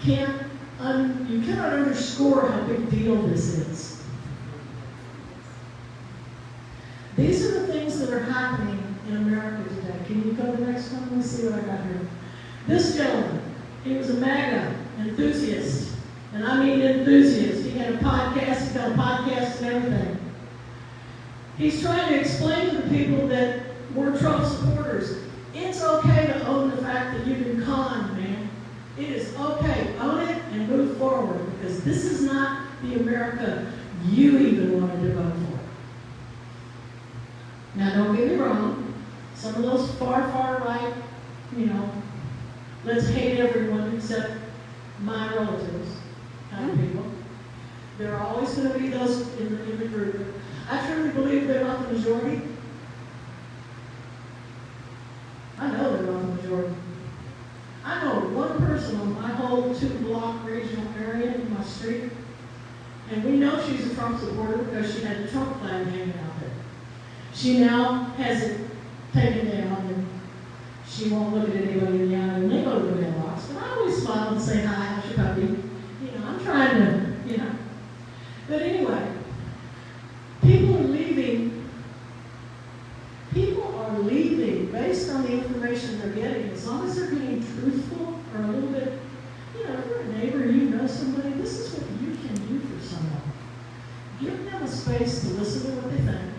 You cannot underscore how big a deal this is. These are the things that are happening in America today. Can you go to the next one? Let me see what I got here. This gentleman, he was a MAGA enthusiast. And I mean enthusiast. He had a podcast, he's got a podcast and everything. He's trying to explain to the people that we're Trump supporters. It's okay to own the fact that you've been conned, man. It is okay. Own it and move forward, because this is not the America you even wanted to vote for. Now, don't get me wrong. Some of those far, far right, let's hate everyone except my relatives kind of people. There are always going to be those in the group. I truly believe they're not the majority. I know they're not the majority. I know one person on my whole 2-block regional area in my street, and we know she's a Trump supporter because she had the Trump flag hanging out there. She now has it taken down, and she won't look at anybody in the eye when they go to the mailbox. But I always smile and say, hi, how's your puppy? I'm trying to, But anyway, people are leaving. People are leaving based on the information they're getting. As long as they're being truthful or a little bit, if you're a neighbor, you know somebody, this is what you can do for someone. Give them a space to listen to what they think.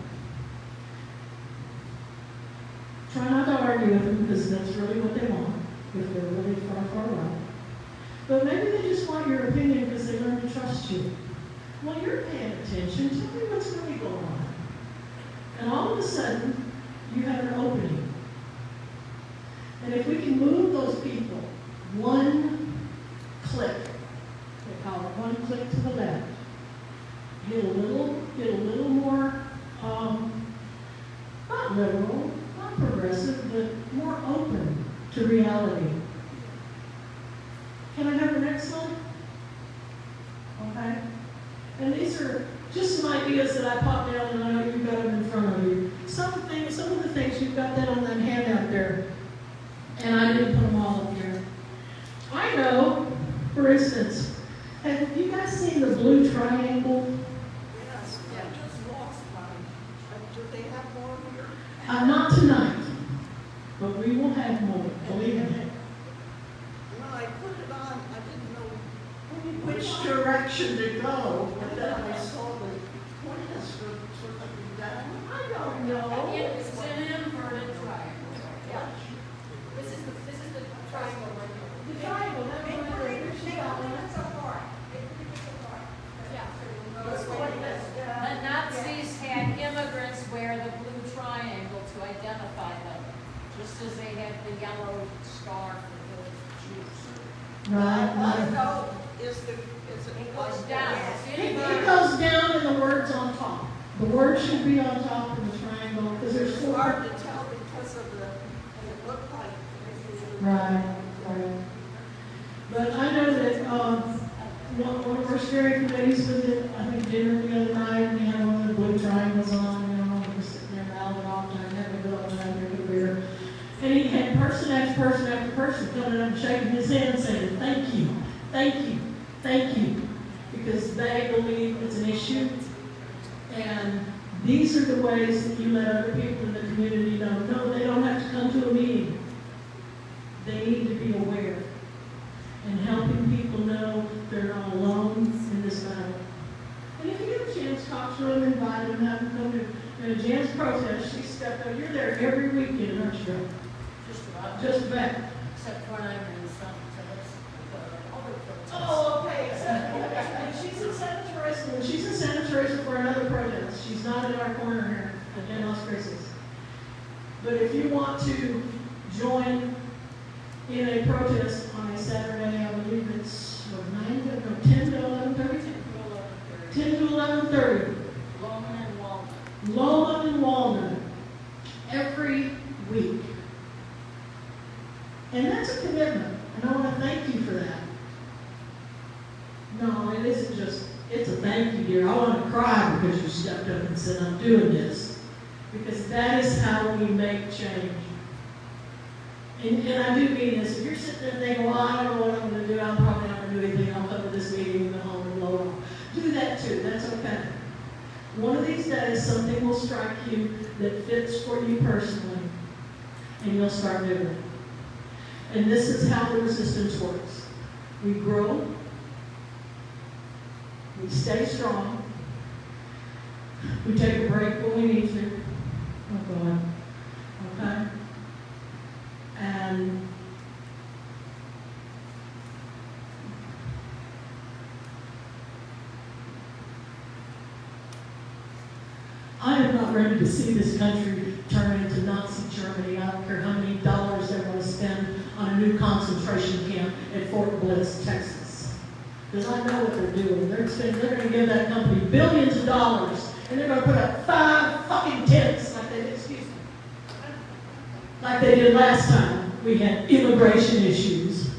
Try not to argue with them, because that's really what they want, if they're really far, far right. But maybe they just want your opinion because they learn to trust you. Well, you're paying attention. Tell me what's really going on. And all of a sudden, you have an opening. And if we can move those people one click, they call it one click to the left, get a little more, not liberal, not progressive, but more open to reality. Can I have the next one? Okay. And these are just some ideas that I popped down, and I know you've got them in front of you. Some of the things, you've got that on that handout there. And I didn't put them all up here. I know, for instance, have you guys seen the blue triangle? Yes, I just lost mine. Do they have more here? Not tonight, but we will have more, believe me. When I put it on, I didn't know which direction to go, and then I saw the pointers sort of down. I don't know. It's an inverted triangle. Yeah. This is the triangle right here. The triangle, that's They what put I it apart. They put it apart. Yeah. That's what it is. The Nazis had immigrants wear the blue triangle to identify them, just as they had the yellow star for the Jews. Right. No, is it It goes down. It's It inverted. goes down and the word's on top. The word should be on top of the triangle, because there's It's four. hard to tell because of it looked like. Right. But I know that, one of our steering committees was at, I think, dinner the other night, and we had one of the blue triangles on, we're sitting there mouthing off, and I never go and I drink a beer. And he had person after person after person coming up and shaking his hand and saying, thank you, because they believe it's an issue. And these are the ways that you let other people in the community know. No, they don't have to come to a meeting. They need to be aware. And helping people know they're not alone in this battle. And if you get a chance, talk to them, invite them, have them come to Jan's protest, she stepped up, you're there every weekend, aren't you? Just about. Just about. Except when I'm in some, other protests. Oh, okay, she's in Santa Teresa, she's in Santa Teresa for another protest, she's not in our corner here at Jan Las Cruces. But if you want to join in a protest on a Saturday, I believe it's, what, 10 to 11:30? 10 to 11:30. Loman and Walnut. Lowland and Walnut, every week. And that's a commitment, and I want to thank you for that. No, it isn't just, it's a thank you, dear. I want to cry because you stepped up and said, I'm doing this. Because that is how we make change. And I do mean this. If you're sitting there thinking, well, I don't know what I'm going to do, I'm probably not going to do anything, I'll come to this meeting and go home and blow it off. Do that too, that's okay. One of these days, something will strike you that fits for you personally, and you'll start doing it. And this is how the resistance works. We grow, we stay strong, we take a break when we need to. Oh, God. Okay? And I am not ready to see this country turn into Nazi Germany. I don't care how many dollars they're going to spend on a new concentration camp at Fort Bliss, Texas. Because I know what they're doing. They're going to give that company billions of dollars, and they're going to put up 5 fucking tents like they did, like they did last time we had immigration issues.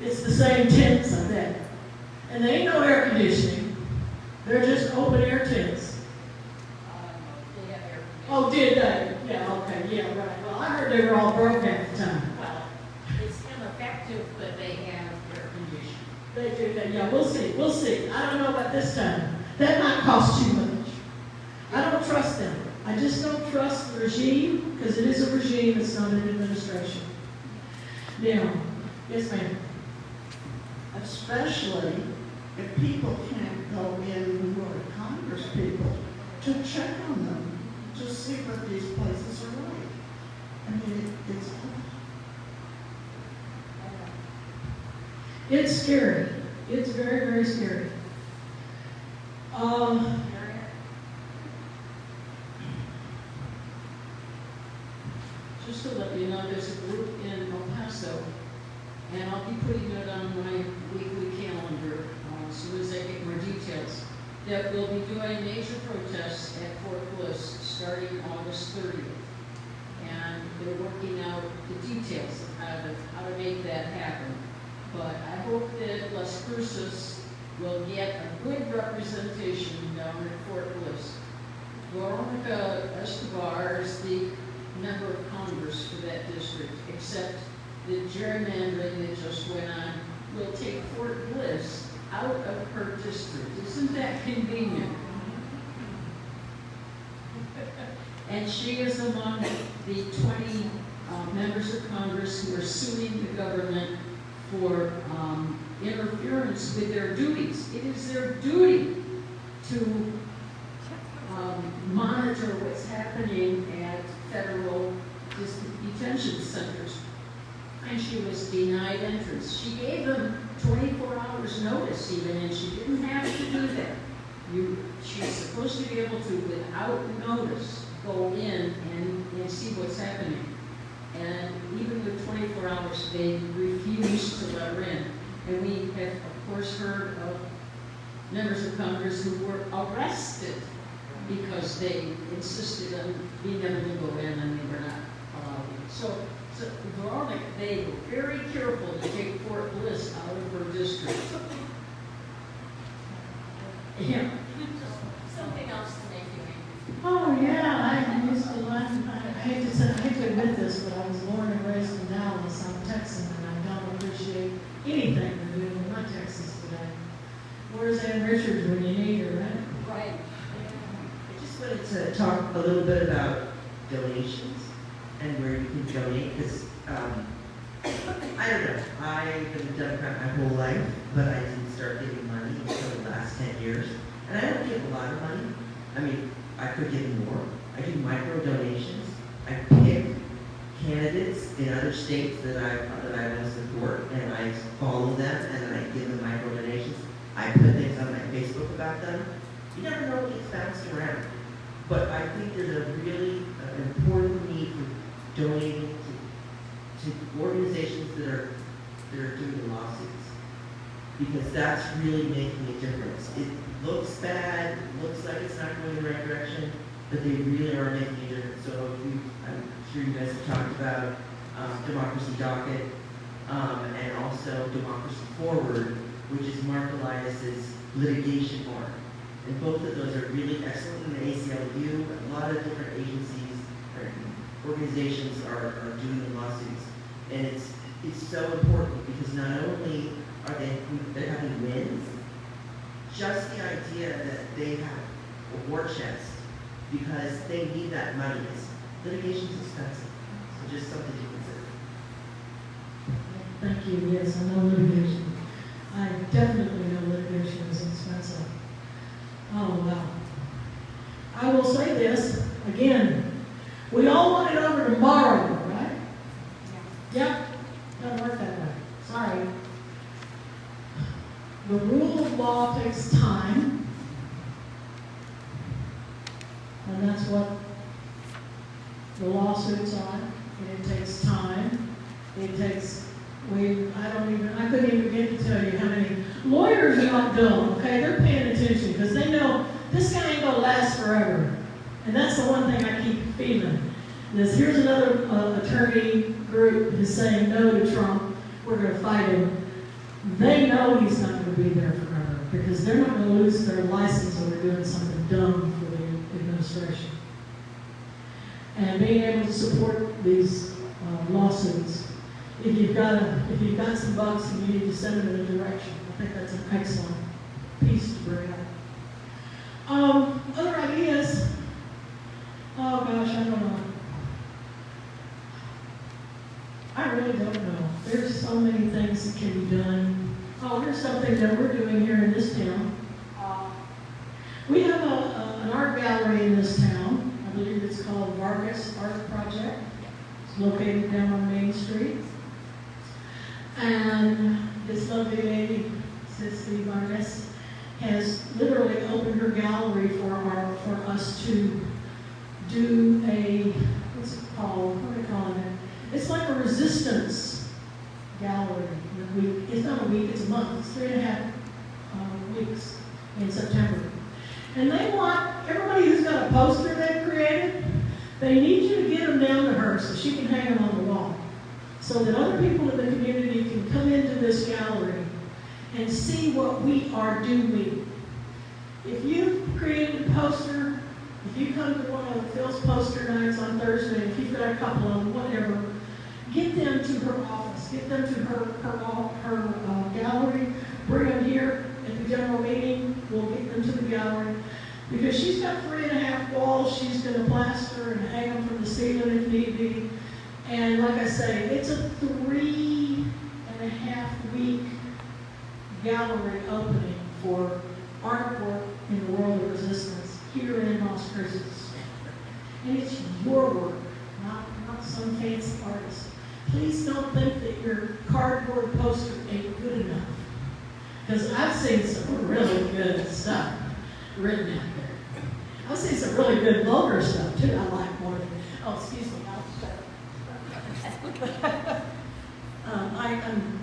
It's the same tents, I bet. And they ain't no air conditioning. They're just open air tents. They have air conditioning. Oh, did they? Yeah, okay, yeah, right. Well, I heard they were all broke at the time. Well, it's ineffective, but they have air conditioning. They do that, yeah, we'll see, we'll see. I don't know about this time. That might cost too much. I don't trust them. I just don't trust the regime, because it is a regime, it's not an administration. Now, yes, ma'am. Especially if people can't go in who are Congress people to check on them, to see that these places are right. I mean, It's scary. It's very, very scary. Just to let you know, there's a group in El Paso, and I'll be putting it on my weekly calendar as soon as I get more details, that will be doing major protests at Fort Bliss starting August 30th. And they're working out the details of how to make that happen. But I hope that Las Cruces will get a good representation down at Fort Bliss. Veronica Escobar is the member of Congress for that district, except the gerrymandering that just went on will take Fort Bliss out of her district. Isn't that convenient? And she is among the 20 members of Congress who are suing the government for interference with their duties. It is their duty to monitor what's happening at federal detention centers. And she was denied entrance. She gave them 24 hours notice even, and she didn't have to do that. She's supposed to be able to, without notice, go in and see what's happening. And even with 24 hours, they refused to let her in. And we have, of course, heard of members of Congress who were arrested because they insisted on being able to go in and they were not allowed in. So Veronica, they were very careful to take Fort Bliss out of her district. Yeah. Something else to make you angry. Oh, yeah, I used to laugh. I hate to admit this, but I was born and raised in Dallas. I'm Texan, and I don't appreciate anything they're doing in my Texas today. Where's Ann Richards when you need her, right? Right. I just wanted to talk a little bit about donations and where you can donate, because I don't know, I've been a Democrat my whole life, but I didn't start giving money until the last 10 years. And I don't give a lot of money. I mean, I could give more. I do micro donations. I pick candidates in other states that I want to support, and I follow them, and I give them micro donations. I put things on my Facebook about them. You never know what gets bounced around. But I think there's a really important need for donating to organizations that are doing lawsuits, because that's really making a difference. It looks bad, looks like it's not going in the right direction, but they really are making a difference. So I'm sure you guys have talked about Democracy Docket and also Democracy Forward, which is Mark Elias's litigation arm. And both of those are really excellent in the ACLU. A lot of different agencies or organizations are doing the lawsuits. And it's so important because not only are they're having wins, just the idea that they have a war chest because they need that money. Litigation is expensive, so just something to consider. Thank you, yes, I know litigation. I definitely know litigation is expensive. Oh, wow. I will say this, again, we all want it over tomorrow, right? Yep, doesn't work that way, sorry. The rule of law takes time, and that's what the lawsuits are. It takes time. It takes, I couldn't even begin to tell you how many lawyers are not dumb, okay? They're paying attention because they know this guy ain't gonna last forever. And that's the one thing I keep feeling. Here's another attorney group who's saying no to Trump. We're gonna fight him. They know he's not gonna be there forever because they're not gonna lose their license over doing something dumb for the administration. And being able to support these lawsuits. If you've got some bucks and you need to send them in a direction, I think that's an excellent piece to bring up. Other ideas? Oh gosh, I don't know. I really don't know. There's so many things that can be done. Oh, here's something that we're doing here in this town. We have an art gallery in this town. I believe it's called Vargas Art Project. It's located down on Main Street. And this lovely lady, Cicely Vargas, has literally opened her gallery for us to do a, what's it called? What are they calling it? It's like a resistance gallery. It's not a week, it's a month. It's 3.5 weeks in September. And they want everybody who's got a poster they've created, they need you to get them down to her so she can hang them on the wall. So that other people in the community can come into this gallery and see what we are doing. If you've created a poster, if you come to one of Phil's poster nights on Thursday, if you've got a couple of them, whatever, get them to her office, get them to her gallery, bring them here at the general meeting, we'll get them to the gallery. Because she's got 3.5 walls, she's going to plaster and hang them from the ceiling if need be. And like I say, it's a 3.5 week gallery opening for artwork in the world of resistance here in Las Cruces. And it's your work, not some fancy artist. Please don't think that your cardboard poster ain't good enough. Because I've seen some really good stuff written out there. I've seen some really good vulgar stuff too. I like more than, oh, excuse me, I'll shut up. I'm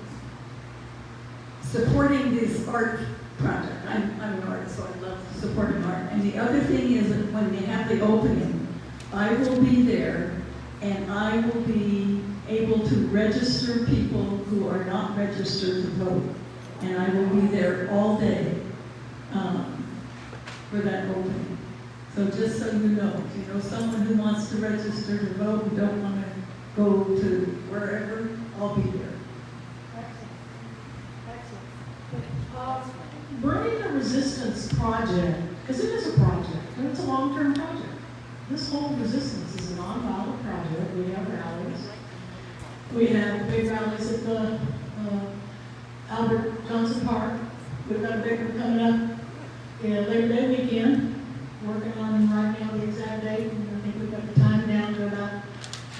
supporting this art project. I'm an artist, so I love supporting art. And the other thing is that when they have the opening, I will be there and I will be able to register people who are not registered to vote. And I will be there all day for that opening. So just so you know, if you know someone who wants to register to vote and don't want to go to wherever, I'll be there. Bring the Resistance Project, because it is a project, and it's a long-term project. This whole resistance is a non-violent project. We have rallies. We have big rallies at the Albert Johnson Park. We've got a big one coming up in Labor Day weekend. working on right now the exact date, and I think we've got the time down to about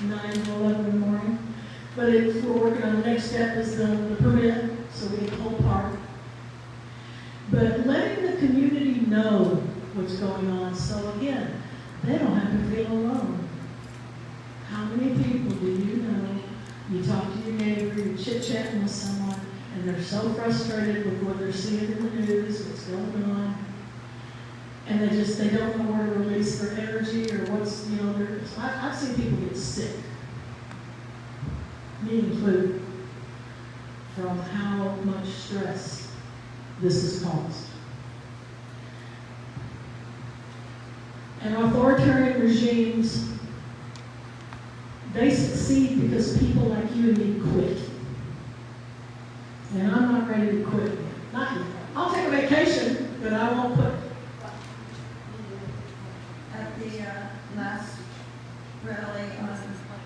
9 to 11 in the morning. But we're working on the next step is the permit, so we can hold park. But letting the community know what's going on, so again, they don't have to feel alone. How many people do you know, you talk to your neighbor, you're chit-chatting with someone, and they're so frustrated with what they're seeing in the news, what's going on, and they don't know where to release their energy or what's, I've seen people get sick, me included, from how much stress this has caused. And authoritarian regimes, they succeed because people like you and me quit. And I'm not ready to quit yet. Not yet. I'll take a vacation, but I won't quit. At the last rally on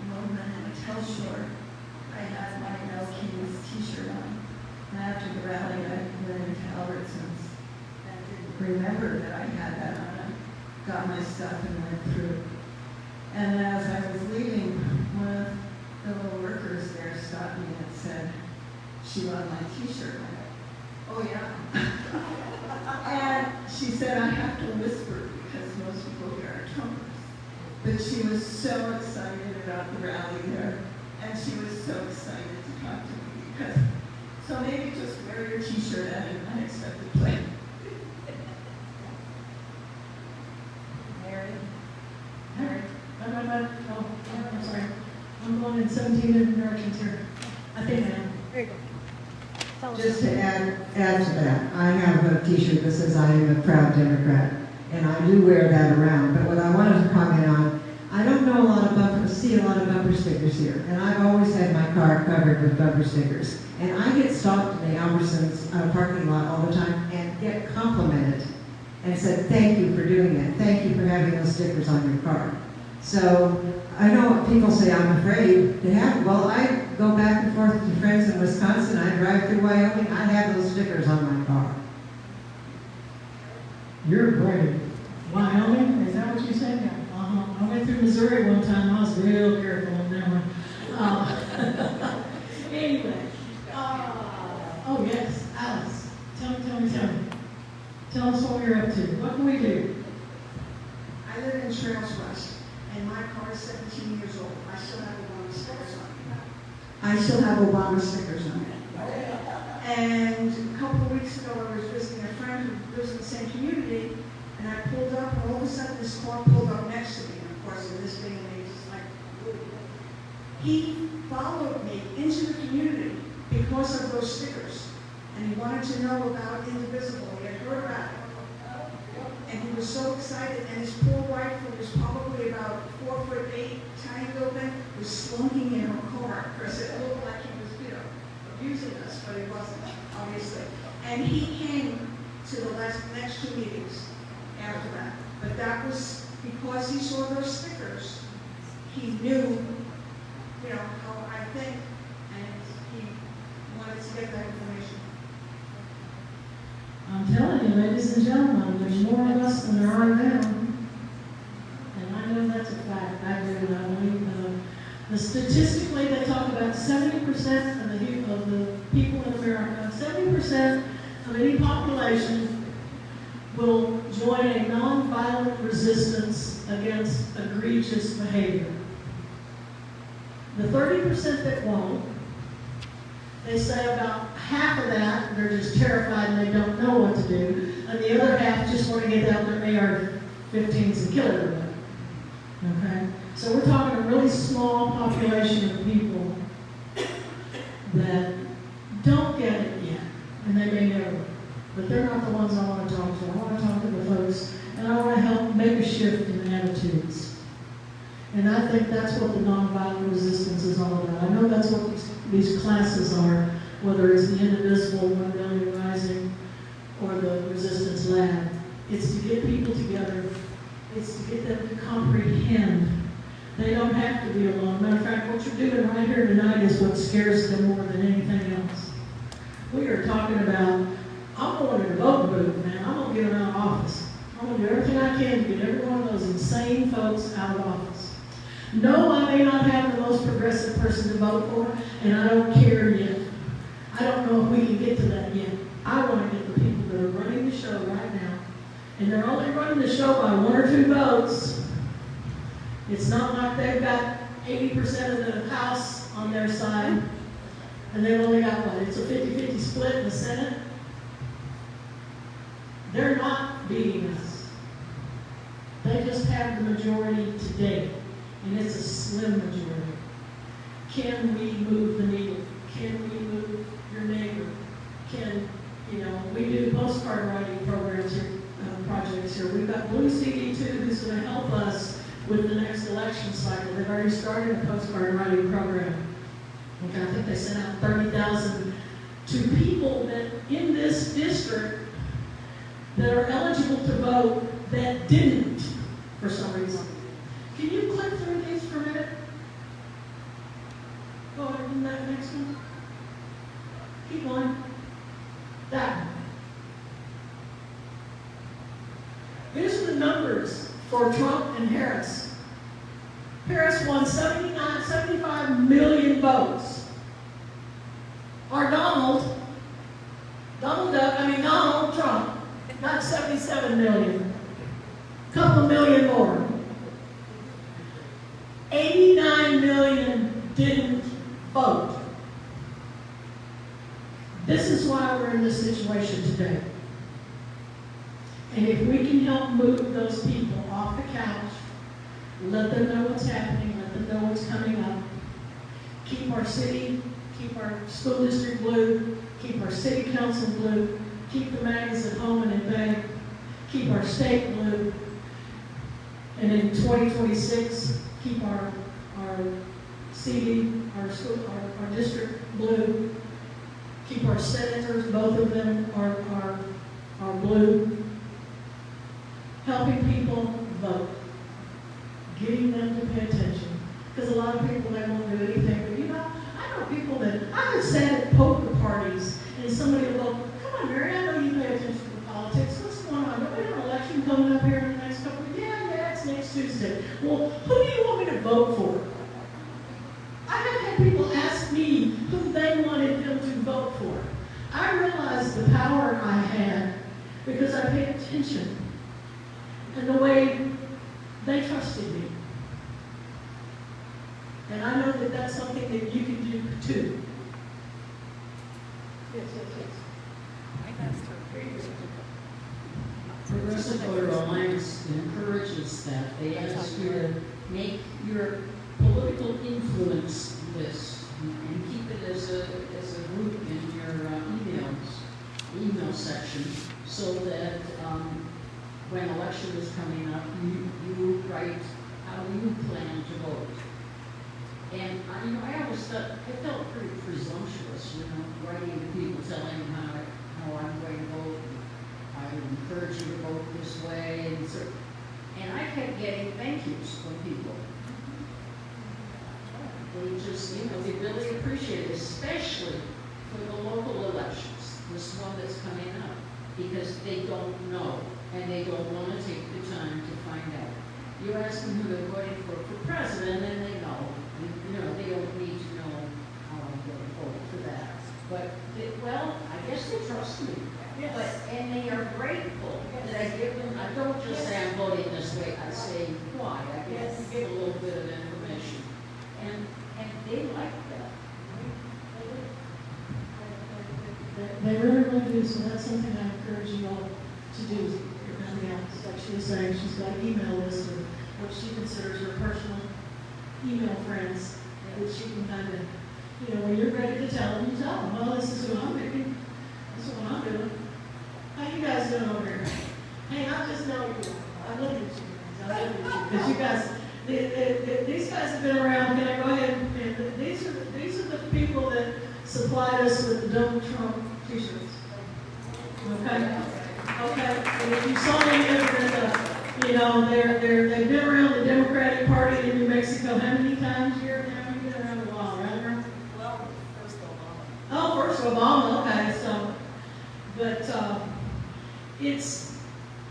Movement in Tell Shore, I had my No Kings t-shirt on. And after the rally, I went into Albertsons and didn't remember that I had that on. I got my stuff and went through. And as I was leaving, one of the little workers there stopped me and said, she wanted my t-shirt. I went, oh yeah. And she said, I have to whisper because most people here are trumpers. But she was so excited about the rally there. And she was so excited to talk to me because, so maybe just wear your t-shirt at an unexpected place. Mary? Oh, I'm sorry. I'm going in 17 different directions here. I think I am. There you go. Tell us. Just to add to that, I have a t-shirt that says I am a proud Democrat, and I do wear that around. But what I wanted to comment on, I don't know see a lot of bumper stickers here, and I've always had my car covered with bumper stickers. And I get stopped in the Albertsons parking lot all the time and get complimented and said, thank you for doing that. Thank you for having those stickers on your car. So I know people say I'm afraid to have, well, I go back and forth to friends in Wisconsin, I drive through Wyoming, I have those stickers on my car. You're brave. Wyoming, is that what you said? Yeah. I went through Missouri one time. I was real careful on that one. Anyway. Oh, yes, Alice. Tell me. Tell us what you're up to. What can we do? I live in Trails West, and my car is 17 years old. I still have Obama stickers on it. I still have Obama stickers on it. And a couple of weeks ago, I was visiting a friend who lives in the same community, and I pulled up, and all of a sudden this car pulled up next to me. And of course, in this day and age, it's like, ooh. He followed me into the community because of those stickers. And he wanted to know about Indivisible. He had heard about it. And he was so excited. And his poor wife, who was probably about 4'8", tiny little thing, was slunking in her car because it looked like he was, abusing us, but he wasn't, obviously. And he came to the next two meetings after that. But that was because he saw those stickers. He knew, how I think, and he wanted to get that information. I'm telling you, ladies and gentlemen, there's more of us than there are them. And I know that's a fact. I agree with that. Statistically, they talk about 70% of the people in America, 70% of any population will join a nonviolent resistance against egregious behavior. The 30% that won't, they say about half of that, they're just terrified and they don't know what to do, and the other half just want to get out their AR-15s and kill everybody. Okay? So we're talking a really small population of people that don't get it yet, and they may never. But they're not the ones I want to talk to. I want to talk to the folks, and I want to help make a shift in attitudes. And I think that's what the nonviolent resistance is all about. I know that's what these classes are, whether it's the Indivisible, 1 Million Rising, or the Resistance Lab. It's to get people together. It's to get them to comprehend. They don't have to be alone. Matter of fact, what you're doing right here tonight is what scares them more than anything else. We are talking about, I'm going to the vote booth, man. I'm going to get them out of office. I'm gonna do everything I can to get every one of those insane folks out of office. No, I may not have the most progressive person to vote for, and I don't care yet. I don't know if we can get to that yet. I want to get the people that are running the show right now, and they're only running the show by 1 or 2 votes. It's not like they've got 80% of the House on their side, and they've only got what? It's a 50-50 split in the Senate. They're not beating us. They just have the majority today, and it's a slim majority. Can we move the needle? Can we move your neighbor? We do postcard writing programs here, projects here. We've got Blue CD2 who's going to help us with the next election cycle. They've already started a postcard writing program. Okay, I think they sent out 30,000 to people that in this district that are eligible to vote that didn't for some reason. Can you click through these for a minute? Go ahead and do that next one. Keep going. That one. These are the numbers for Trump and Harris. Harris won 75 million votes. Our Donald Trump got 77 million. Couple million more. 89 million didn't vote. This is why we're in this situation today. And if we can help move those people off the couch, let them know what's happening, let them know what's coming up, keep our city, keep our school district blue, keep our city council blue, keep the maggots at home and in bed, keep our state blue, and in 2026, keep our city, our school, our district blue, keep our senators, both of them are blue, helping people vote, getting them to pay attention. Because a lot of people, they won't do anything. But I know people that, I've sat at poker parties and somebody will go, come on, Mary, I know you pay attention to politics. What's going on? Don't we have an election coming up here in the next couple of weeks? Yeah, it's next Tuesday. Well, who do you want me to vote for? I have had people ask me who they wanted them to vote for. I realized the power I had because I paid attention and the way they trusted me. And I know that that's something that you can do too. Yes. Progressive Voter Alliance encourages that. They ask you to make your political influence list and keep it as a group in your email section, so that when election is coming up, you write how you plan to vote. And I always thought, I felt pretty presumptuous, writing to people telling them how I'm going to vote. I would encourage you to vote this way, and I kept getting thank yous from people. They just, they really appreciate it, especially for the local elections, this one that's coming up, because they don't know, and they don't want to take the time to find out. You ask them who they're voting for president, and they know. They don't need to know how I'm going to vote for that. But, I guess they trust me. Yes. And they are grateful that I give them, I don't just say I'm voting this way, I say why. I give a little bit of information. And they like that. They really do, so that's something I encourage you all to do. Like she was saying, she's got an email list of what she considers her personal email friends, which she can kind of, when you're ready to tell them, you tell them, well, this is who I'm picking, this is what I'm doing. How you guys doing over here? Hey, I just know you. I love you guys. Because you guys, these guys have been around. Can I go ahead and these are the people that supplied us with the Donald Trump t-shirts. Okay? And if you saw any of them, they've been around the Democratic Party in New Mexico how many times a year? How many been around a while, right? Well, first Obama. Oh, first Obama. Okay, so, but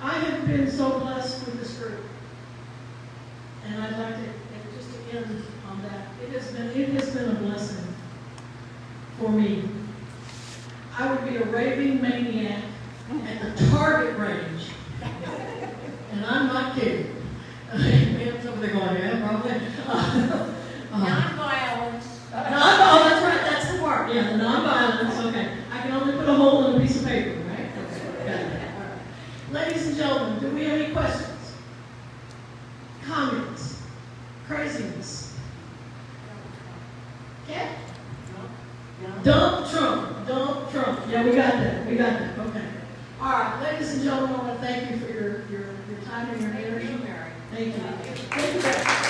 I have been so blessed with this group. And I'd like to, just to end on that, it has been a blessing for me. I would be a raving maniac at the target range. And I'm not kidding. Man's over there going, yeah, probably. Non-violence. Oh, that's right, that's the part, yeah, the non-violence, okay. I can only put a hole in a piece of paper, right? Okay, got it. All right. Ladies and gentlemen, do we have any questions? Comments? Craziness? Okay? Dump Trump, dump Trump. Yeah, we got that, okay. All right, ladies and gentlemen, I want to thank you for your time and your energy. Mary. Thank you. Thank you.